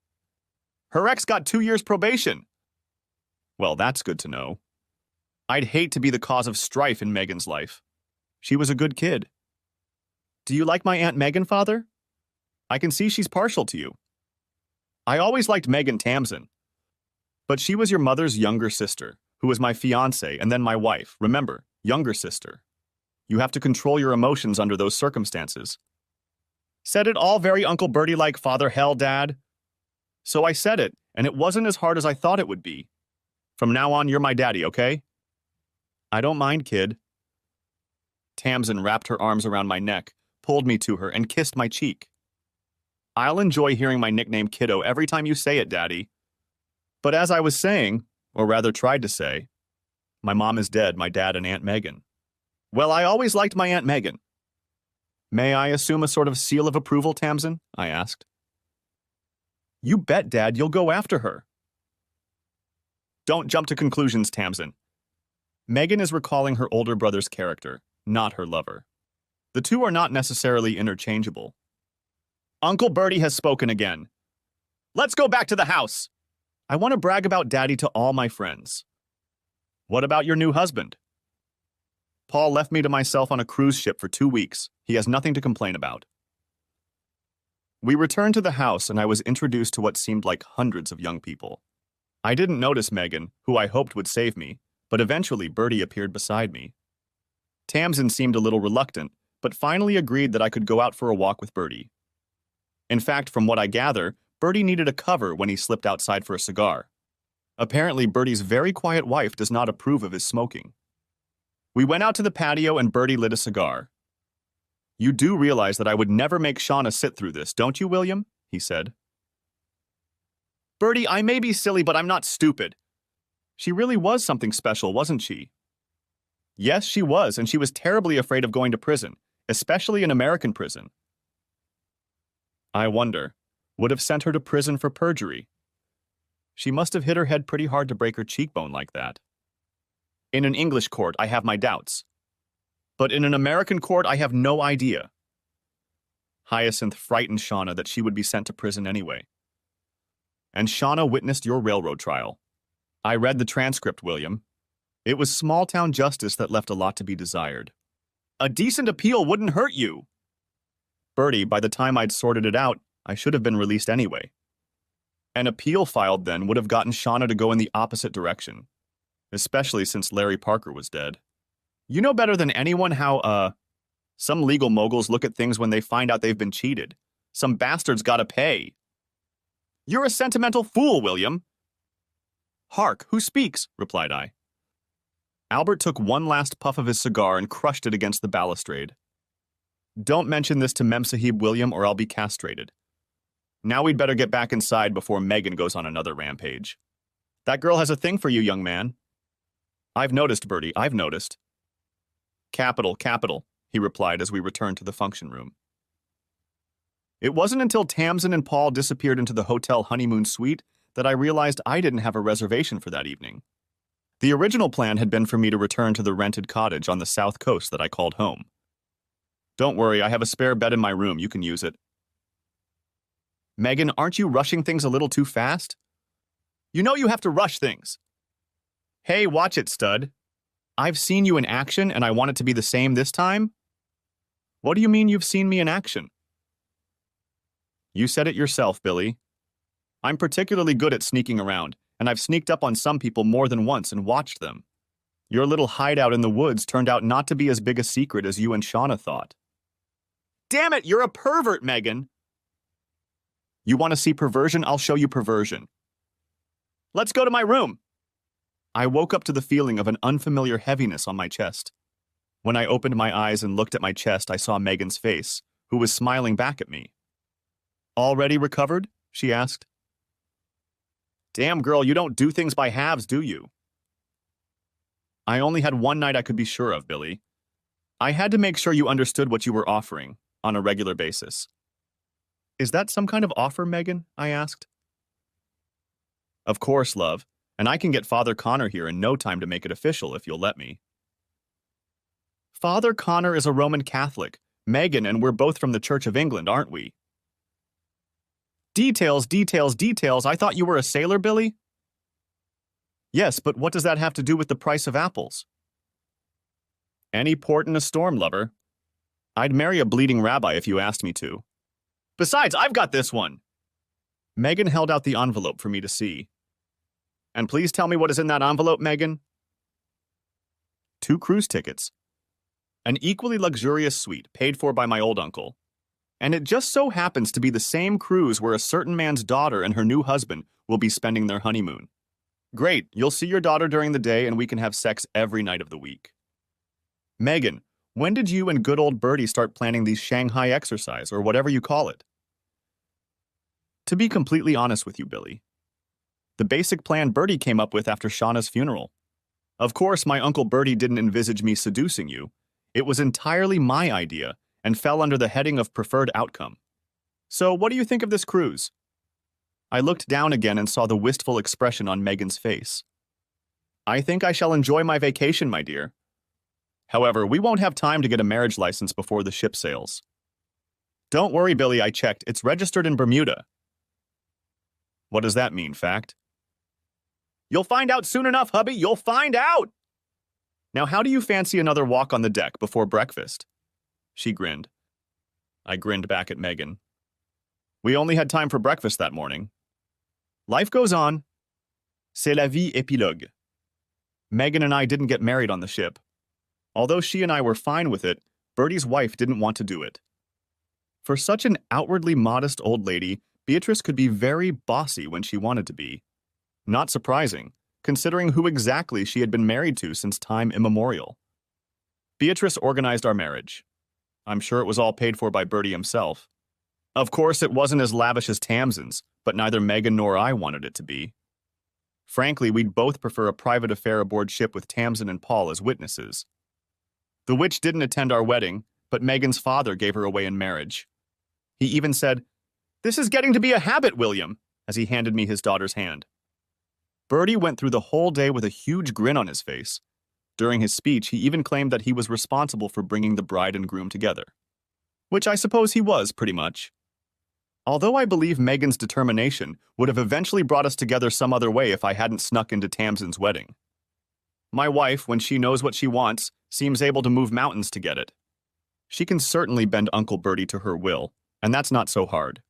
Her ex got 2 years probation. Well, that's good to know. I'd hate to be the cause of strife in Megan's life. She was a good kid. Do you like my Aunt Megan, father? I can see she's partial to you. I always liked Megan Tamsin. But she was your mother's younger sister, who was my fiancée and then my wife. Remember, younger sister. You have to control your emotions under those circumstances. Said it all very Uncle Bertie-like, Father Hell, Dad. So I said it, and it wasn't as hard as I thought it would be. From now on, you're my daddy, okay? I don't mind, kid. Tamsin wrapped her arms around my neck, pulled me to her, and kissed my cheek. I'll enjoy hearing my nickname Kiddo every time you say it, Daddy. But as I was saying, or rather tried to say, my mom is dead, my dad and Aunt Megan. Well, I always liked my Aunt Megan. May I assume a sort of seal of approval, Tamsin? I asked. You bet, Dad, you'll go after her. Don't jump to conclusions, Tamsin. Megan is recalling her older brother's character, not her lover. The two are not necessarily interchangeable. Uncle Bertie has spoken again. Let's go back to the house. I want to brag about Daddy to all my friends. What about your new husband? Paul left me to myself on a cruise ship for 2 weeks. He has nothing to complain about. We returned to the house and I was introduced to what seemed like hundreds of young people. I didn't notice Megan, who I hoped would save me, but eventually Bertie appeared beside me. Tamsin seemed a little reluctant, but finally agreed that I could go out for a walk with Bertie. In fact, from what I gather, Bertie needed a cover when he slipped outside for a cigar. Apparently, Bertie's very quiet wife does not approve of his smoking. We went out to the patio and Bertie lit a cigar. You do realize that I would never make Shauna sit through this, don't you, William? He said. Bertie, I may be silly, but I'm not stupid. She really was something special, wasn't she? Yes, she was, and she was terribly afraid of going to prison, especially an American prison. I wonder, would have sent her to prison for perjury. She must have hit her head pretty hard to break her cheekbone like that. In an English court, I have my doubts. But in an American court, I have no idea. Hyacinth frightened Shauna that she would be sent to prison anyway. And Shauna witnessed your railroad trial. I read the transcript, William. It was small-town justice that left a lot to be desired. A decent appeal wouldn't hurt you. Bertie, by the time I'd sorted it out, I should have been released anyway. An appeal filed then would have gotten Shauna to go in the opposite direction, especially since Larry Parker was dead. You know better than anyone how, some legal moguls look at things when they find out they've been cheated. Some bastard's gotta pay. You're a sentimental fool, William. Hark, who speaks? Replied I. Albert took one last puff of his cigar and crushed it against the balustrade. Don't mention this to Memsahib William or I'll be castrated. Now we'd better get back inside before Megan goes on another rampage. That girl has a thing for you, young man. I've noticed, Bertie, I've noticed. Capital, capital, he replied as we returned to the function room. It wasn't until Tamsin and Paul disappeared into the hotel honeymoon suite that I realized I didn't have a reservation for that evening. The original plan had been for me to return to the rented cottage on the south coast that I called home. Don't worry, I have a spare bed in my room, you can use it. Megan, aren't you rushing things a little too fast? You know you have to rush things. Hey, watch it, stud. I've seen you in action and I want it to be the same this time? What do you mean you've seen me in action? You said it yourself, Billy. I'm particularly good at sneaking around, and I've sneaked up on some people more than once and watched them. Your little hideout in the woods turned out not to be as big a secret as you and Shauna thought. Damn it, you're a pervert, Megan! You want to see perversion? I'll show you perversion. Let's go to my room! I woke up to the feeling of an unfamiliar heaviness on my chest. When I opened my eyes and looked at my chest, I saw Megan's face, who was smiling back at me. Already recovered? She asked. Damn, girl, you don't do things by halves, do you? I only had one night I could be sure of, Billy. I had to make sure you understood what you were offering on a regular basis. Is that some kind of offer, Megan? I asked. Of course, love, and I can get Father Connor here in no time to make it official if you'll let me. Father Connor is a Roman Catholic, Megan, and we're both from the Church of England, aren't we? Details, details, details. I thought you were a sailor, Billy? Yes, but what does that have to do with the price of apples? Any port in a storm, lover. I'd marry a bleeding rabbi if you asked me to. Besides, I've got this one. Megan held out the envelope for me to see. And please tell me what is in that envelope, Megan. 2 cruise tickets. An equally luxurious suite paid for by my old uncle. And it just so happens to be the same cruise where a certain man's daughter and her new husband will be spending their honeymoon. Great, you'll see your daughter during the day and we can have sex every night of the week. Megan, when did you and good old Bertie start planning these Shanghai exercise, or whatever you call it? To be completely honest with you, Billy, the basic plan Bertie came up with after Shauna's funeral. Of course, my Uncle Bertie didn't envisage me seducing you. It was entirely my idea, and fell under the heading of preferred outcome. So what do you think of this cruise? I looked down again and saw the wistful expression on Megan's face. I think I shall enjoy my vacation, my dear. However, we won't have time to get a marriage license before the ship sails. Don't worry, Billy, I checked. It's registered in Bermuda. What does that mean, fact? You'll find out soon enough, hubby. You'll find out! Now, how do you fancy another walk on the deck before breakfast? She grinned. I grinned back at Megan. We only had time for breakfast that morning. Life goes on. C'est la vie épilogue. Megan and I didn't get married on the ship. Although she and I were fine with it, Bertie's wife didn't want to do it. For such an outwardly modest old lady, Beatrice could be very bossy when she wanted to be. Not surprising, considering who exactly she had been married to since time immemorial. Beatrice organized our marriage. I'm sure it was all paid for by Bertie himself. Of course, it wasn't as lavish as Tamsin's, but neither Megan nor I wanted it to be. Frankly, we'd both prefer a private affair aboard ship with Tamsin and Paul as witnesses. The witch didn't attend our wedding, but Megan's father gave her away in marriage. He even said, "This is getting to be a habit, William," as he handed me his daughter's hand. Bertie went through the whole day with a huge grin on his face. During his speech, he even claimed that he was responsible for bringing the bride and groom together. Which I suppose he was, pretty much. Although I believe Megan's determination would have eventually brought us together some other way if I hadn't snuck into Tamsin's wedding. My wife, when she knows what she wants, seems able to move mountains to get it. She can certainly bend Uncle Bertie to her will, and that's not so hard.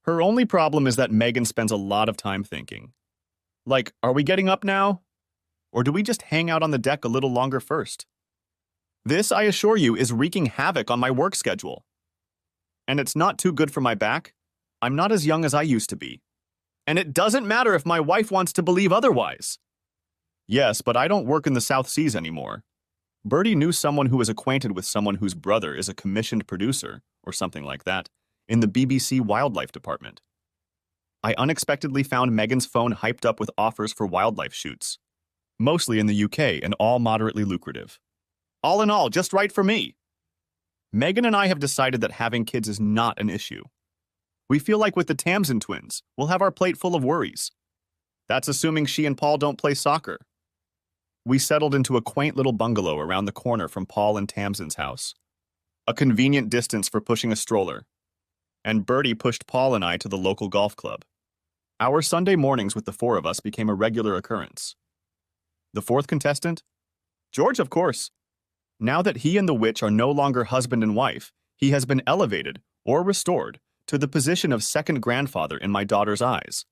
Her only problem is that Megan spends a lot of time thinking. Like, are we getting up now? Or do we just hang out on the deck a little longer first? This, I assure you, is wreaking havoc on my work schedule. And it's not too good for my back. I'm not as young as I used to be. And it doesn't matter if my wife wants to believe otherwise. Yes, but I don't work in the South Seas anymore. Bertie knew someone who was acquainted with someone whose brother is a commissioned producer, or something like that, in the BBC Wildlife Department. I unexpectedly found Megan's phone hyped up with offers for wildlife shoots, mostly in the UK and all moderately lucrative. All in all, just right for me. Megan and I have decided that having kids is not an issue. We feel like with the Tamsin twins, we'll have our plate full of worries. That's assuming she and Paul don't play soccer. We settled into a quaint little bungalow around the corner from Paul and Tamsin's house. A convenient distance for pushing a stroller. And Bertie pushed Paul and I to the local golf club. Our Sunday mornings with the four of us became a regular occurrence. The fourth contestant? George, of course. Now that he and the witch are no longer husband and wife, he has been elevated, or restored, to the position of second grandfather in my daughter's eyes.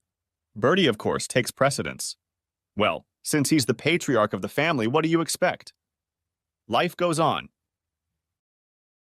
Bertie, of course, takes precedence. Well, since he's the patriarch of the family, what do you expect? Life goes on,